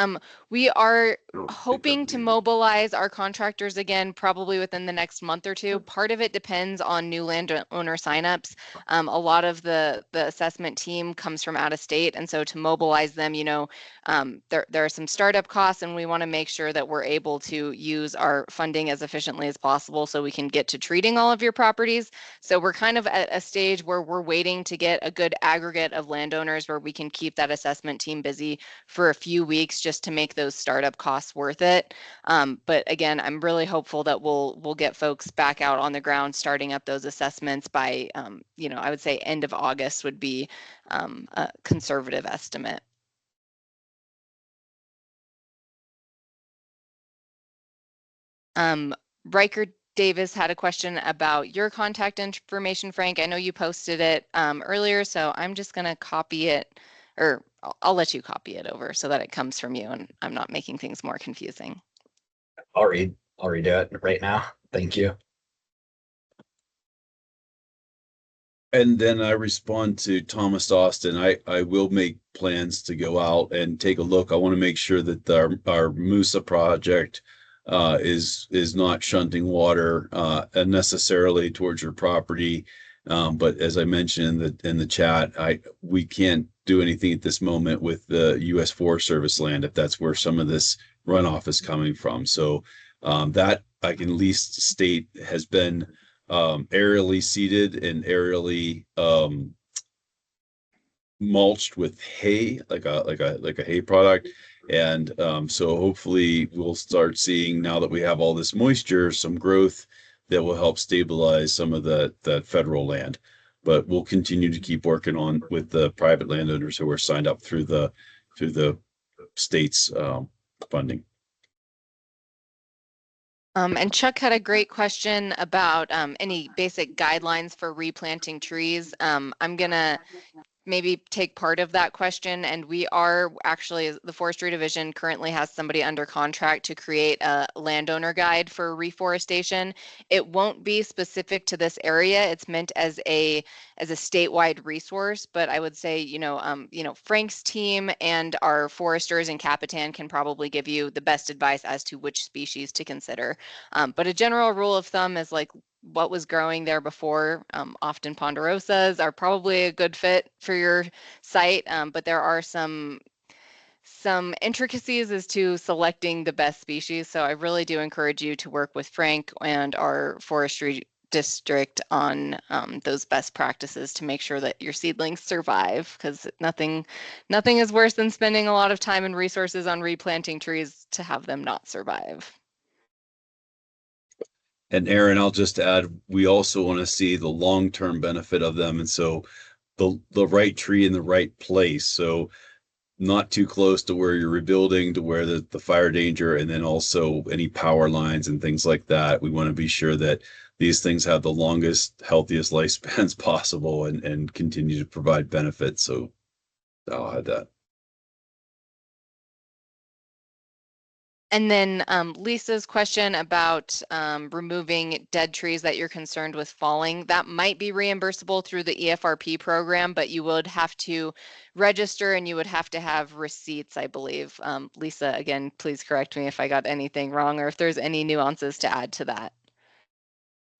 We are hoping to mobilize our contractors again, probably within the next month or two. Part of it depends on new landowner signups. A lot of the assessment team comes from out of state. And so to mobilize them, there are some startup costs, and we want to make sure that we're able to use our funding as efficiently as possible so we can get to treating all of your properties. So we're kind of at a stage where we're waiting to get a good aggregate of landowners where we can keep that assessment team busy for a few weeks just to make those startup costs worth it. But again, I'm really hopeful that we'll get folks back out on the ground starting up those assessments by, I would say end of August would be a conservative estimate. Riker Davis had a question about your contact information, Frank. I know you posted it earlier, so I'm just going to copy it, or I'll let you copy it over so that it comes from you and I'm not making things more confusing.
I'll redo it right now. Thank you.
And then I respond to Thomas Austin. I will make plans to go out and take a look. I want to make sure that our Musa project is not shunting water unnecessarily towards your property. But as I mentioned in the chat, we can't do anything at this moment with the U.S. Forest Service land if that's where some of this runoff is coming from. So that I can at least state has been aerially seeded and aerially mulched with hay, like a hay product. And so hopefully we'll start seeing, now that we have all this moisture, some growth that will help stabilize some of that federal land. But we'll continue to keep working on with the private landowners who are signed up through the state's funding.
And Chuck had a great question about any basic guidelines for replanting trees. I'm going to maybe take part of that question. And we are actually, the Forestry Division currently has somebody under contract to create a landowner guide for reforestation. It won't be specific to this area. It's meant as a statewide resource, but I would say, Frank's team and our foresters in Capitan can probably give you the best advice as to which species to consider. But a general rule of thumb is like what was growing there before. Often ponderosas are probably a good fit for your site, but there are some intricacies as to selecting the best species. So I really do encourage you to work with Frank and our forestry district on those best practices to make sure that your seedlings survive, because nothing is worse than spending a lot of time and resources on replanting trees to have them not survive.
And Aaron, I'll just add, we also want to see the long-term benefit of them. And so the right tree in the right place. So not too close to where you're rebuilding, to where the fire danger, and then also any power lines and things like that. We want to be sure that these things have the longest, healthiest lifespans possible and continue to provide benefits. So I'll add that.
And then Lisa's question about removing dead trees that you're concerned with falling, that might be reimbursable through the EFRP program, but you would have to register and you would have to have receipts, I believe. Lisa, again, please correct me if I got anything wrong or if there's any nuances to add to that.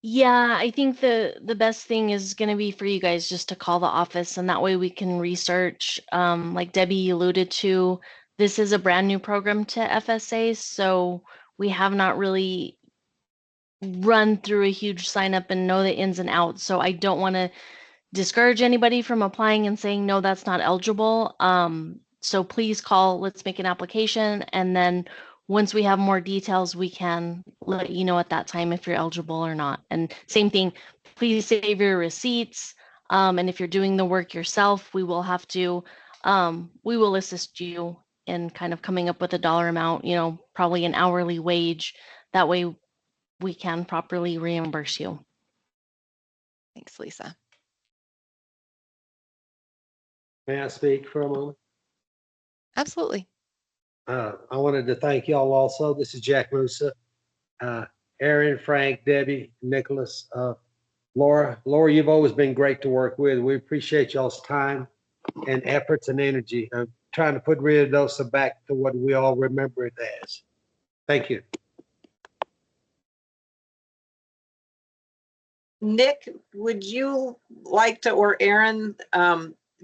Yeah, I think the best thing is going to be for you guys just to call the office, and that way we can research. Like Debbie alluded to, this is a brand new program to FSA, so we have not really run through a huge sign up and know the ins and outs. So I don't want to discourage anybody from applying and saying, no, that's not eligible. So please call, let's make an application. And then once we have more details, we can let you know at that time if you're eligible or not. And same thing, please save your receipts. And if you're doing the work yourself, we will assist you in kind of coming up with a dollar amount, probably an hourly wage. That way we can properly reimburse you.
Thanks, Lisa.
May I speak for a moment?
Absolutely.
I wanted to thank y'all also. This is Jack Musa. Aaron, Frank, Debbie, Nicholas, Laura. Laura, you've always been great to work with. We appreciate y'all's time and efforts and energy. I'm trying to put Ruidoso back to what we all remember it as. Thank you.
Nick, would you like to, or Aaron,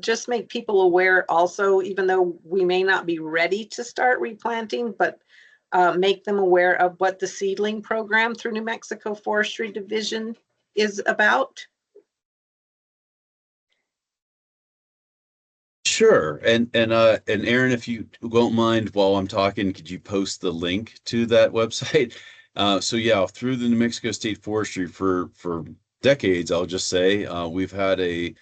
just make people aware also, even though we may not be ready to start replanting, but make them aware of what the seedling program through New Mexico Forestry Division is about?
Sure. And Aaron, if you won't mind, while I'm talking, could you post the link to that website? So yeah, through the New Mexico State Forestry for decades, I'll just say, we've had a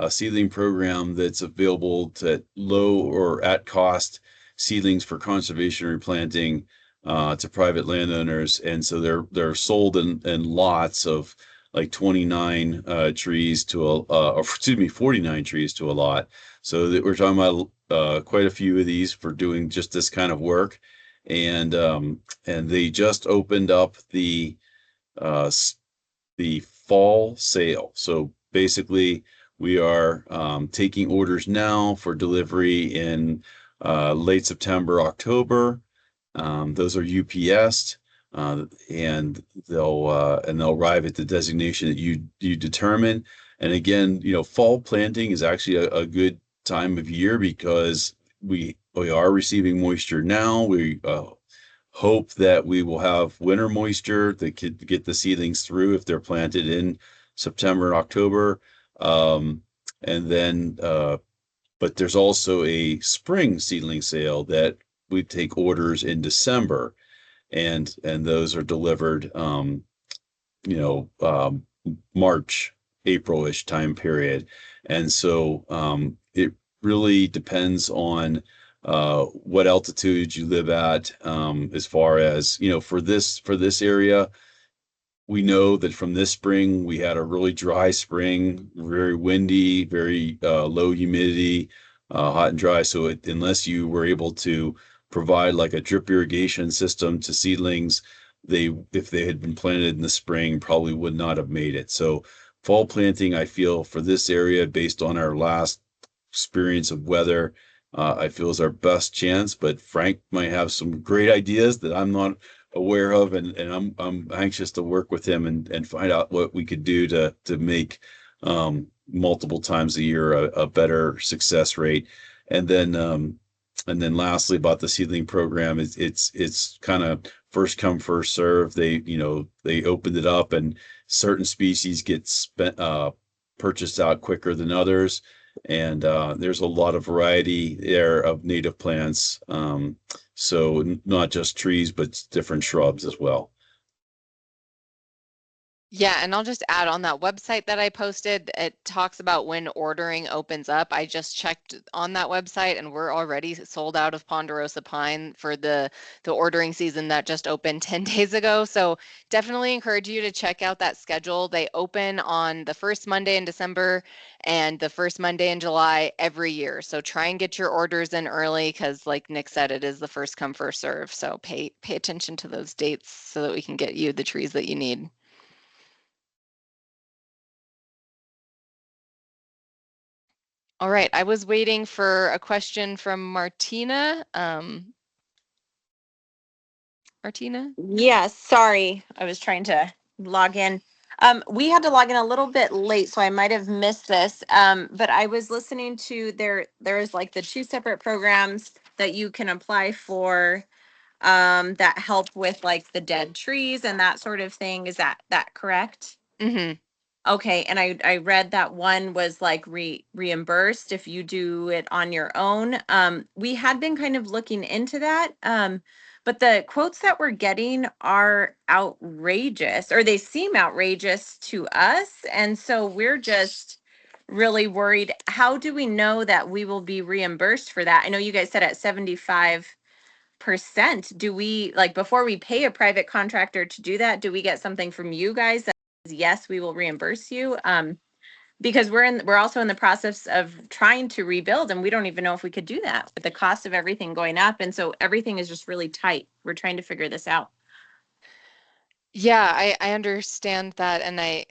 seedling program that's available to low or at cost seedlings for conservation replanting to private landowners. And so they're sold in lots of like 29 trees to 49 trees to a lot. So that we're talking about quite a few of these for doing just this kind of work. And they just opened up the fall sale. So basically We are taking orders now for delivery in late September, October. Those are UPS, and they'll arrive at the designation that you determine. And again, fall planting is actually a good time of year because we are receiving moisture now. We hope that we will have winter moisture that could get the seedlings through if they're planted in September and October. And then, but there's also a spring seedling sale that we take orders in December, and those are delivered, March, April-ish time period. And so it really depends on what altitude you live at, as far as, for this area. We know that from this spring, we had a really dry spring, very windy, very low humidity, hot and dry. So unless you were able to provide like a drip irrigation system to seedlings, if they had been planted in the spring, probably would not have made it. So fall planting, I feel, for this area, based on our last experience of weather, I feel is our best chance. But Frank might have some great ideas that I'm not aware of, and I'm anxious to work with him and find out what we could do to make multiple times a year a better success rate. And then lastly, about the seedling program, it's kind of first come, first serve. They opened it up, and certain species get purchased out quicker than others. And there's a lot of variety there of native plants. So not just trees, but different shrubs as well.
Yeah, and I'll just add, on that website that I posted, it talks about when ordering opens up. I just checked on that website, and we're already sold out of Ponderosa pine for the ordering season that just opened 10 days ago. So definitely encourage you to check out that schedule. They open on the first Monday in December and the first Monday in July every year. So try and get your orders in early, because like Nick said, it is the first come, first serve. So pay attention to those dates so that we can get you the trees that you need. All right, I was waiting for a question from Martina. Martina?
Yes, sorry. I was trying to log in. We had to log in a little bit late, so I might have missed this. But I was listening to there's like the 2 separate programs that you can apply for, that help with like the dead trees and that sort of thing. Is that correct?
Mm-hmm.
Okay, and I read that one was like reimbursed if you do it on your own. We had been kind of looking into that, but the quotes that we're getting are outrageous, or they seem outrageous to us, and so we're just really worried. How do we know that we will be reimbursed for that? I know you guys said at 75%. Do we, like, before we pay a private contractor to do that, do we get something from you guys that says, yes, we will reimburse you? Because we're also in the process of trying to rebuild, and we don't even know if we could do that with the cost of everything going up. And so everything is just really tight. We're trying to figure this out.
Yeah, I understand that, and I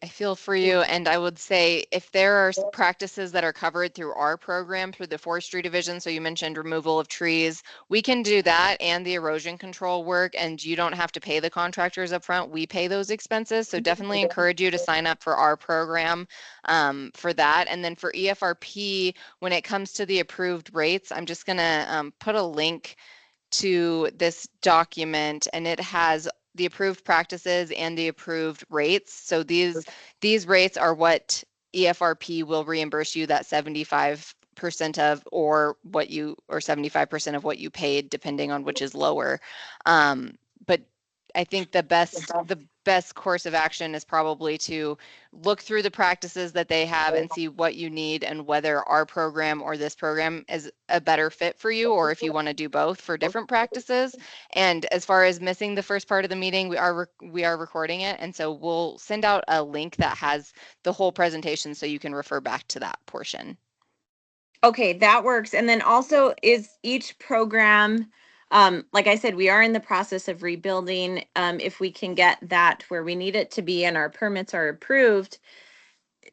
feel for you. And I would say, if there are practices that are covered through our program, through the Forestry Division, so you mentioned removal of trees, we can do that and the erosion control work, and you don't have to pay the contractors up front. We pay those expenses. So definitely encourage you to sign up for our program for that. And then for EFRP, when it comes to the approved rates, I'm just gonna put a link to this document, and it has the approved practices and the approved rates. So these rates are what EFRP will reimburse you that 75% of, or 75% of what you paid, depending on which is lower. But I think the best course of action is probably to look through the practices that they have and see what you need, and whether our program or this program is a better fit for you, or if you want to do both for different practices. And as far as missing the first part of the meeting, we are recording it, and so we'll send out a link that has the whole presentation so you can refer back to that portion.
Okay, that works. And then also, is each program, like I said, we are in the process of rebuilding. If we can get that where we need it to be and our permits are approved,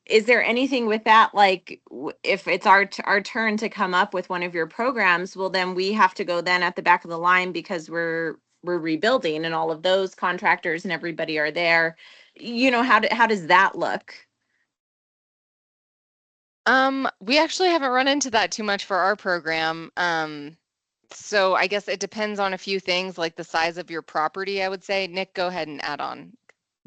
is there anything with that, like if it's our turn to come up with one of your programs, well, then we have to go then at the back of the line because we're rebuilding and all of those contractors and everybody are there. You know, how does that look?
We actually haven't run into that too much for our program. So I guess it depends on a few things like the size of your property, I would say. Nick, go ahead and add on.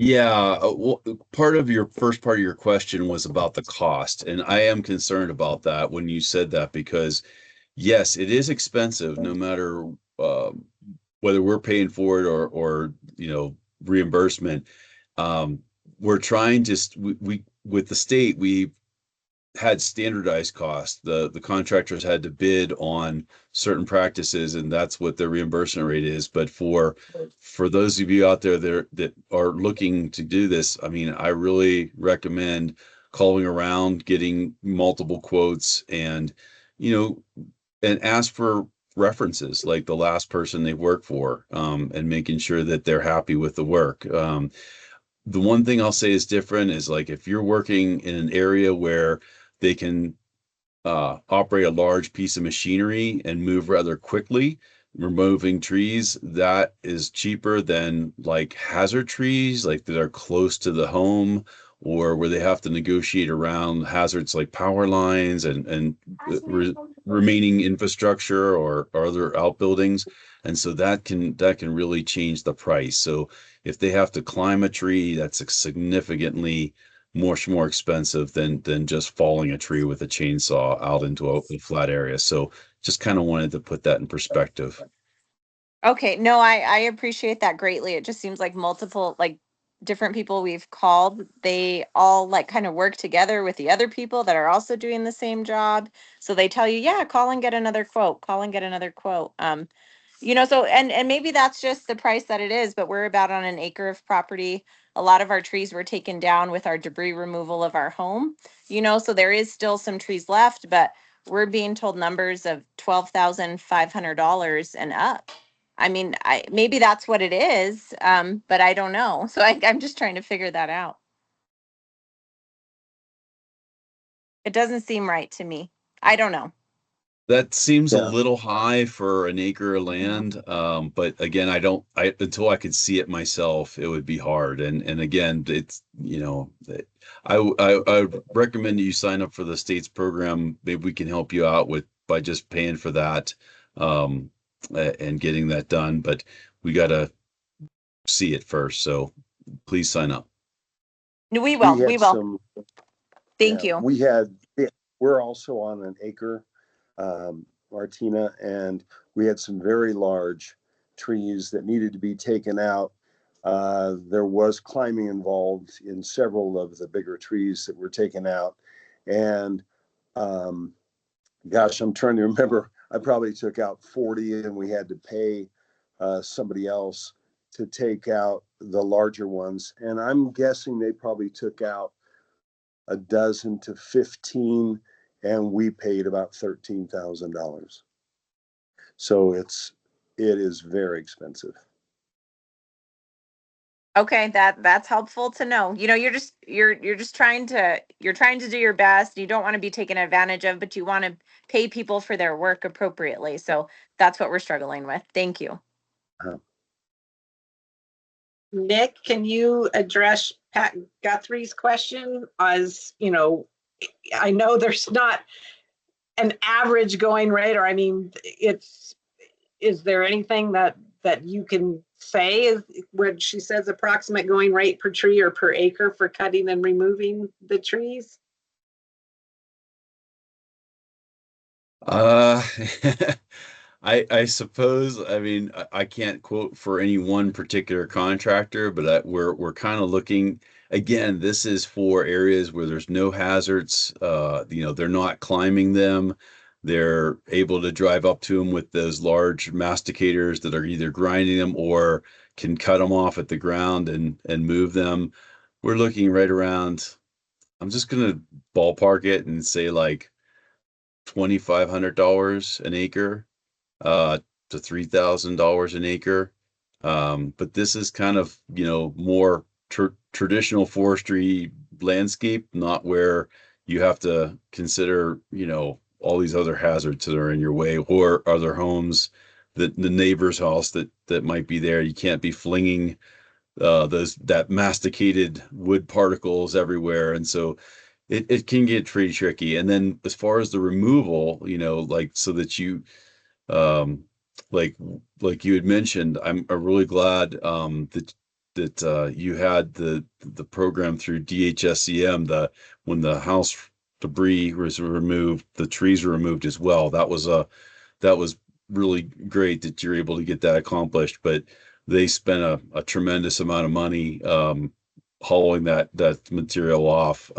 Yeah, well, part of your first part of your question was about the cost, and I am concerned about that when you said that because yes, it is expensive no matter whether we're paying for it or reimbursement. We're trying to we with the state we had standardized costs. The contractors had to bid on certain practices, and that's what their reimbursement rate is. But for those of you out there that are looking to do this, I mean, I really recommend calling around, getting multiple quotes, and and ask for references like the last person they work for, and making sure that they're happy with the work. The one thing I'll say is different is like if you're working in an area where they can operate a large piece of machinery and move rather quickly, removing trees, that is cheaper than like hazard trees, like that are close to the home or where they have to negotiate around hazards like power lines and remaining infrastructure or other outbuildings. And so that can really change the price. So if they have to climb a tree, that's significantly much more expensive than just falling a tree with a chainsaw out into a flat area. So just kind of wanted to put that in perspective.
Okay, no, I appreciate that greatly. It just seems like multiple, like different people we've called, they all like kind of work together with the other people that are also doing the same job. So they tell you, yeah, call and get another quote, call and get another quote. So and maybe that's just the price that it is, but we're about on an acre of property. A lot of our trees were taken down with our debris removal of our home, so there is still some trees left, but we're being told numbers of $12,500 and up. I mean, maybe that's what it is, but I don't know. So I'm just trying to figure that out. It doesn't seem right to me. I don't know.
That seems a
Yeah.
little high for an acre of land. But again, until I could see it myself, it would be hard. And again, it's, I would recommend that you sign up for the state's program. Maybe we can help you out by just paying for that, and getting that done. But we got to see it first. So please sign up.
We will.
had
We will.
some-
Thank
yeah,
you.
we're also on an acre, Martina, and we had some very large trees that needed to be taken out. There was climbing involved in several of the bigger trees that were taken out. And gosh, I'm trying to remember, I probably took out 40 and we had to pay somebody else to take out the larger ones. And I'm guessing they probably took out a dozen to 15, and we paid about $13,000. So it is very expensive.
Okay, that's helpful to know. You're just trying to do your best. You don't want to be taken advantage of, but you want to pay people for their work appropriately. So that's what we're struggling with. Thank you.
Nick, can you address Pat Guthrie's question? As I know there's not an average going rate, or I mean, is there anything that you can say when she says approximate going rate per tree or per acre for cutting and removing the trees?
I suppose, I mean, I can't quote for any one particular contractor, but we're kind of looking, again, this is for areas where there's no hazards. They're not climbing them. They're able to drive up to them with those large masticators that are either grinding them or can cut them off at the ground and move them. We're looking right around, I'm just going to ballpark it and say like $2,500 an acre to $3,000 an acre. But this is kind of, more traditional forestry landscape, not where you have to consider, you know, all these other hazards that are in your way, or other homes, the neighbor's house that might be there. You can't be flinging that masticated wood particles everywhere, and so it can get pretty tricky. And then as far as the removal, you know, like so that you um like like you had mentioned, I'm really glad that you had the program through DHSCM, the when the house debris was removed, the trees were removed as well. That was really great that you're able to get that accomplished. But they spent a tremendous amount of money hauling that material off.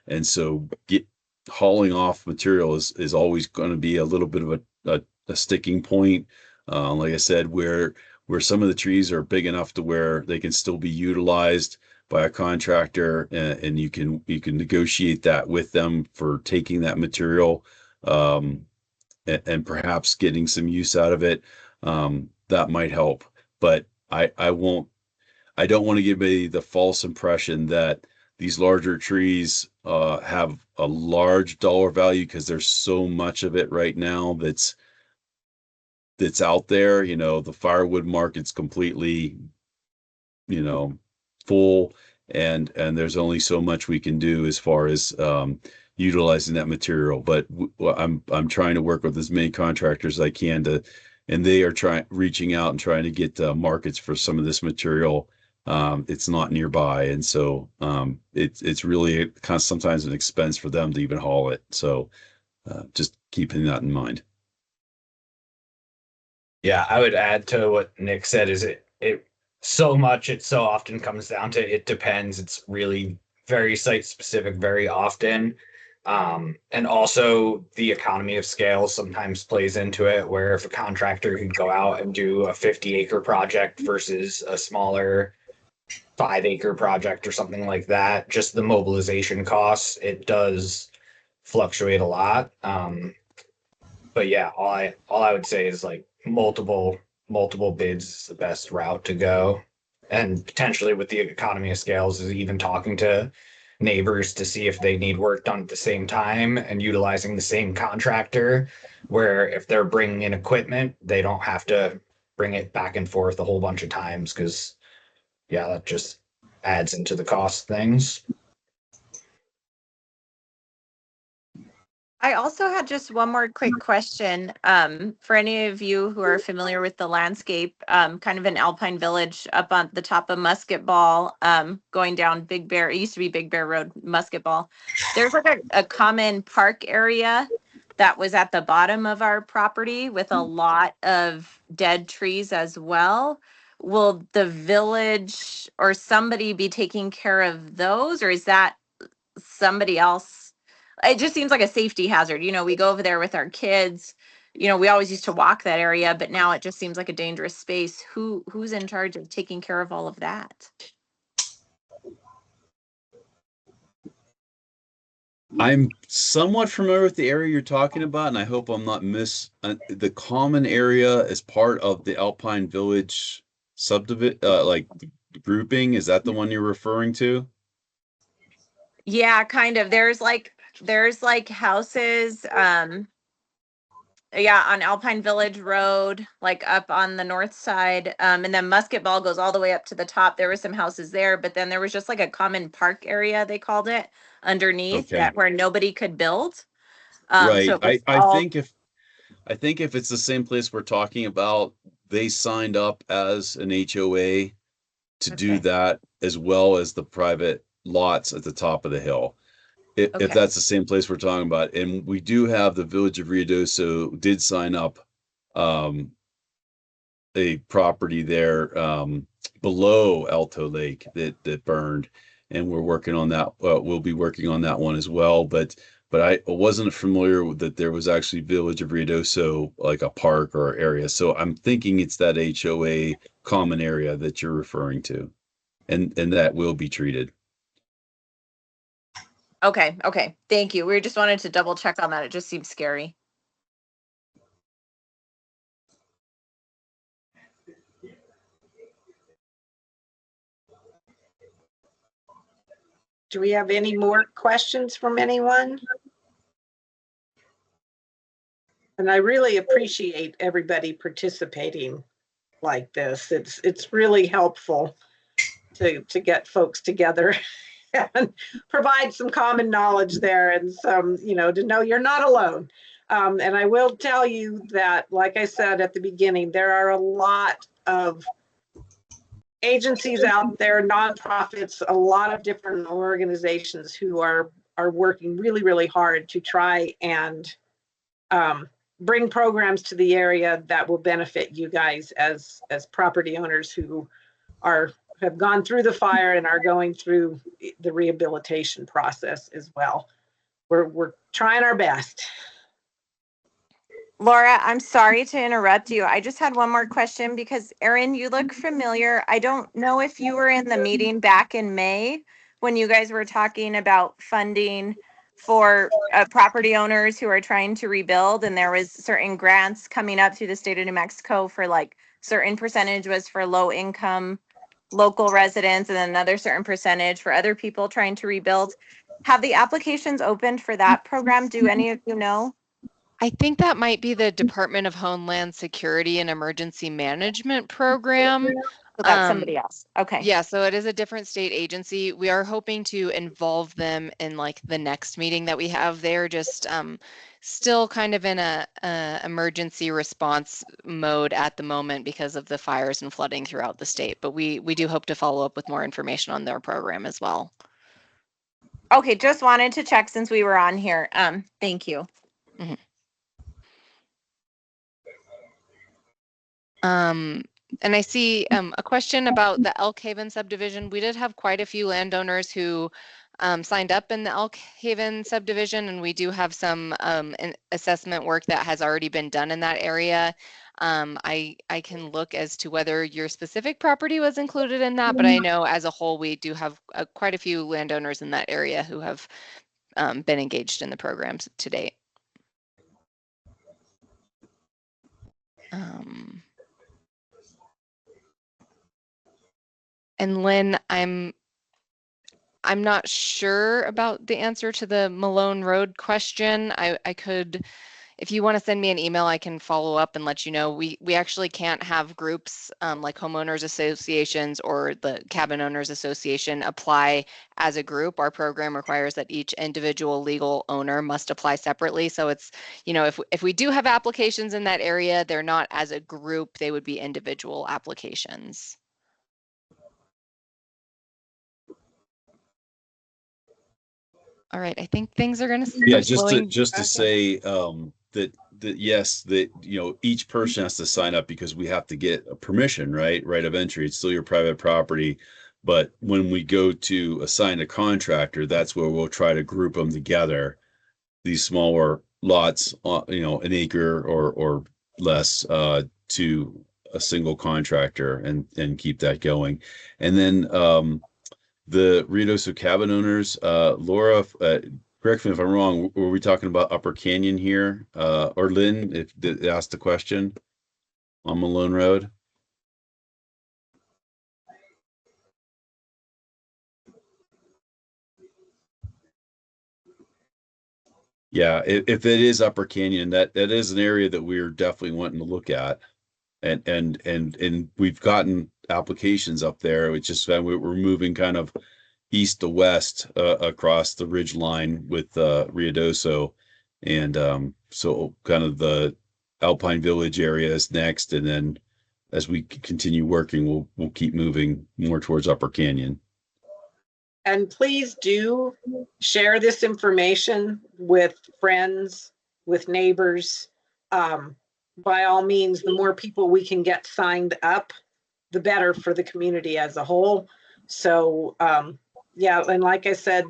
And so hauling off material is always going to be a little bit of a sticking point. Like I said, where some of the trees are big enough to where they can still be utilized by a contractor, and you can negotiate that with them for taking that material, and perhaps getting some use out of it. That might help. But I don't want to give anybody the false impression that these larger trees have a large dollar value, because there's so much of it right now that's out there. You know, the firewood market's completely, you know, full, and there's only so much we can do as far as utilizing that material. But I'm trying to work with as many contractors as I can and they are reaching out and trying to get markets for some of this material. It's not nearby, and so it's really kind of sometimes an expense for them to even haul it. So just keeping that in mind.
Yeah, I would add to what Nick said, is it so often comes down to it depends. It's really very site specific very often. And also the economy of scale sometimes plays into it, where if a contractor could go out and do a 50-acre project versus a smaller 5-acre project or something like that, just the mobilization costs, it does fluctuate a lot. But yeah, all I would say is like multiple bids is the best route to go. And potentially with the economy of scales is even talking to neighbors to see if they need work done at the same time and utilizing the same contractor, where if they're bringing in equipment, they don't have to bring it back and forth a whole bunch of times, because yeah, that just adds into the cost things.
I also had just one more quick question. For any of you who are familiar with the landscape, kind of in Alpine Village up on the top of Musket Ball, going down Big Bear, it used to be Big Bear Road, Musket Ball. There's like a common park area that was at the bottom of our property with a lot of dead trees as well. Will the village or somebody be taking care of those, or is that somebody else? It just seems like a safety hazard. You know, we go over there with our kids. You know, we always used to walk that area, but now it just seems like a dangerous space. Who's in charge of taking care of all of that?
I'm somewhat familiar with the area you're talking about, and I hope I'm not the common area as part of the Alpine Village subdivision, like grouping. Is that the one you're referring to?
Yeah, kind of. There's like houses, yeah, on Alpine Village Road, like up on the north side. And then Musket Ball goes all the way up to the top. There were some houses there, but then there was just like a common park area, they called it, underneath
Okay.
that where nobody could build. So
Right.
it was
I
all,
think if it's the same place we're talking about, they signed up as an HOA to do
okay,
that, as well as the private lots at the top of the hill. If
okay,
that's the same place we're talking about. And we do have the Village of Ruidoso did sign up a property there below Alto Lake that burned, and we're working on that. We'll be working on that one as well. But I wasn't familiar with that there was actually Village of Ruidoso, like a park or area. So I'm thinking it's that HOA common area that you're referring to, and that will be treated.
okay. Thank you. We just wanted to double check on that. It just seems scary.
Do we have any more questions from anyone? And I really appreciate everybody participating like this. It's really helpful to get folks together and provide some common knowledge there, and some, to know you're not alone. And I will tell you that, like I said at the beginning, there are a lot of agencies out there, nonprofits, a lot of different organizations who are working really, really hard to try and bring programs to the area that will benefit you guys as property owners who have gone through the fire and are going through the rehabilitation process as well. We're trying our best.
Laura, I'm sorry to interrupt you. I just had one more question because Erin, you look familiar. I don't know if you were in the meeting back in May when you guys were talking about funding for property owners who are trying to rebuild, and there was certain grants coming up through the state of New Mexico for like certain percentage was for low income local residents and then another certain percentage for other people trying to rebuild. Have the applications opened for that program? Do any of you know?
I think that might be the Department of Homeland Security and Emergency Management Program.
So that's somebody else. Okay.
Yeah, so it is a different state agency. We are hoping to involve them in like the next meeting that we have. They're just still kind of in a emergency response mode at the moment because of the fires and flooding throughout the state. But we do hope to follow up with more information on their program as well.
Okay, just wanted to check since we were on here. Thank you.
Mm-hmm. And I see a question about the Elk Haven subdivision. We did have quite a few landowners who signed up in the Elk Haven subdivision, and we do have some assessment work that has already been done in that area. I can look as to whether your specific property was included in that, but I know as a whole we do have quite a few landowners in that area who have been engaged in the programs to date. And Lynn, I'm not sure about the answer to the Malone Road question. I could, if you want to send me an email, I can follow up and let you know. We actually can't have groups like homeowners associations or the cabin owners association apply as a group. Our program requires that each individual legal owner must apply separately. So it's, if we do have applications in that area, they're not as a group, they would be individual applications. All right, I think things are going to.
Yeah, just to say that yes, that each person has to sign up because we have to get a permission, right of entry. It's still your private property, but when we go to assign a contractor, that's where we'll try to group them together. These smaller lots, an acre or less, to a single contractor and keep that going, and then. The Ruidoso cabin owners, Laura, correct me if I'm wrong, were we talking about Upper Canyon here? Or Lynn, if asked the question on Malone Road? Yeah, if it is Upper Canyon, that is an area that we're definitely wanting to look at. And we've gotten applications up there. It's just we're moving kind of east to west across the ridge line with Ruidoso, and so kind of the Alpine Village area is next, and then as we continue working, we'll keep moving more towards Upper Canyon.
And please do share this information with friends, with neighbors. By all means, the more people we can get signed up, the better for the community as a whole. So yeah, and like I said,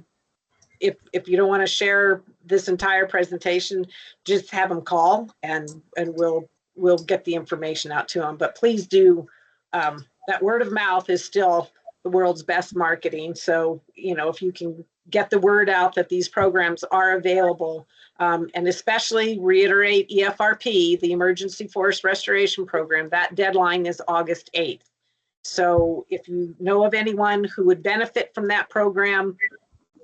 if you don't want to share this entire presentation, just have them call and we'll get the information out to them. But please do, that word of mouth is still the world's best marketing. So, if you can get the word out that these programs are available, and especially reiterate EFRP, the Emergency Forest Restoration Program, that deadline is August 8th. So if you know of anyone who would benefit from that program,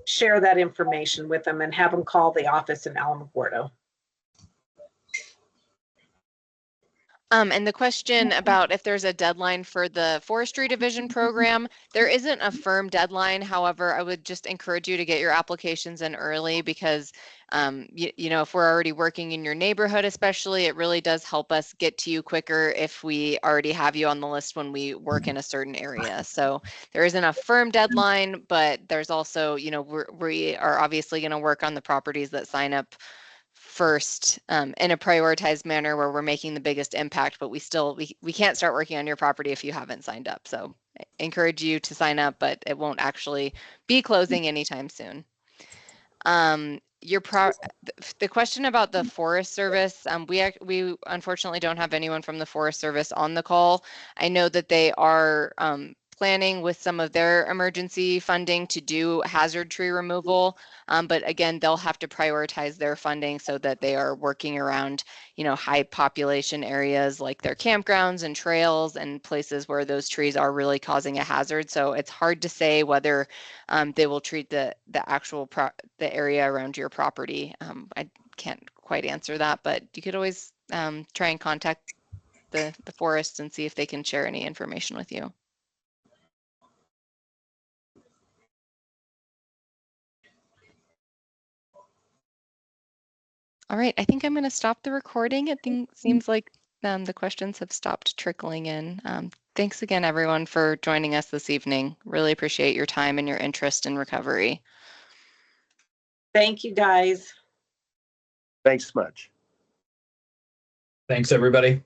share that information with them and have them call the office in Alamogordo.
And the question about if there's a deadline for the Forestry Division program, there isn't a firm deadline. However, I would just encourage you to get your applications in early because, you know, if we're already working in your neighborhood, especially, it really does help us get to you quicker if we already have you on the list when we work in a certain area. So there isn't a firm deadline, but there's also, you know, we are obviously going to work on the properties that sign up first in a prioritized manner where we're making the biggest impact, but we can't start working on your property if you haven't signed up. So I encourage you to sign up, but it won't actually be closing anytime soon. The question about the Forest Service, we unfortunately don't have anyone from the Forest Service on the call. I know that they are planning with some of their emergency funding to do hazard tree removal. But again, they'll have to prioritize their funding so that they are working around, you know, high population areas like their campgrounds and trails and places where those trees are really causing a hazard. So it's hard to say whether they will treat the actual the area around your property. I can't quite answer that, but you could always try and contact the forest and see if they can share any information with you. All right, I think I'm going to stop the recording. It seems like the questions have stopped trickling in. Thanks again, everyone, for joining us this evening. Really appreciate your time and your interest in recovery.
Thank you, guys.
Thanks much.
Thanks, everybody.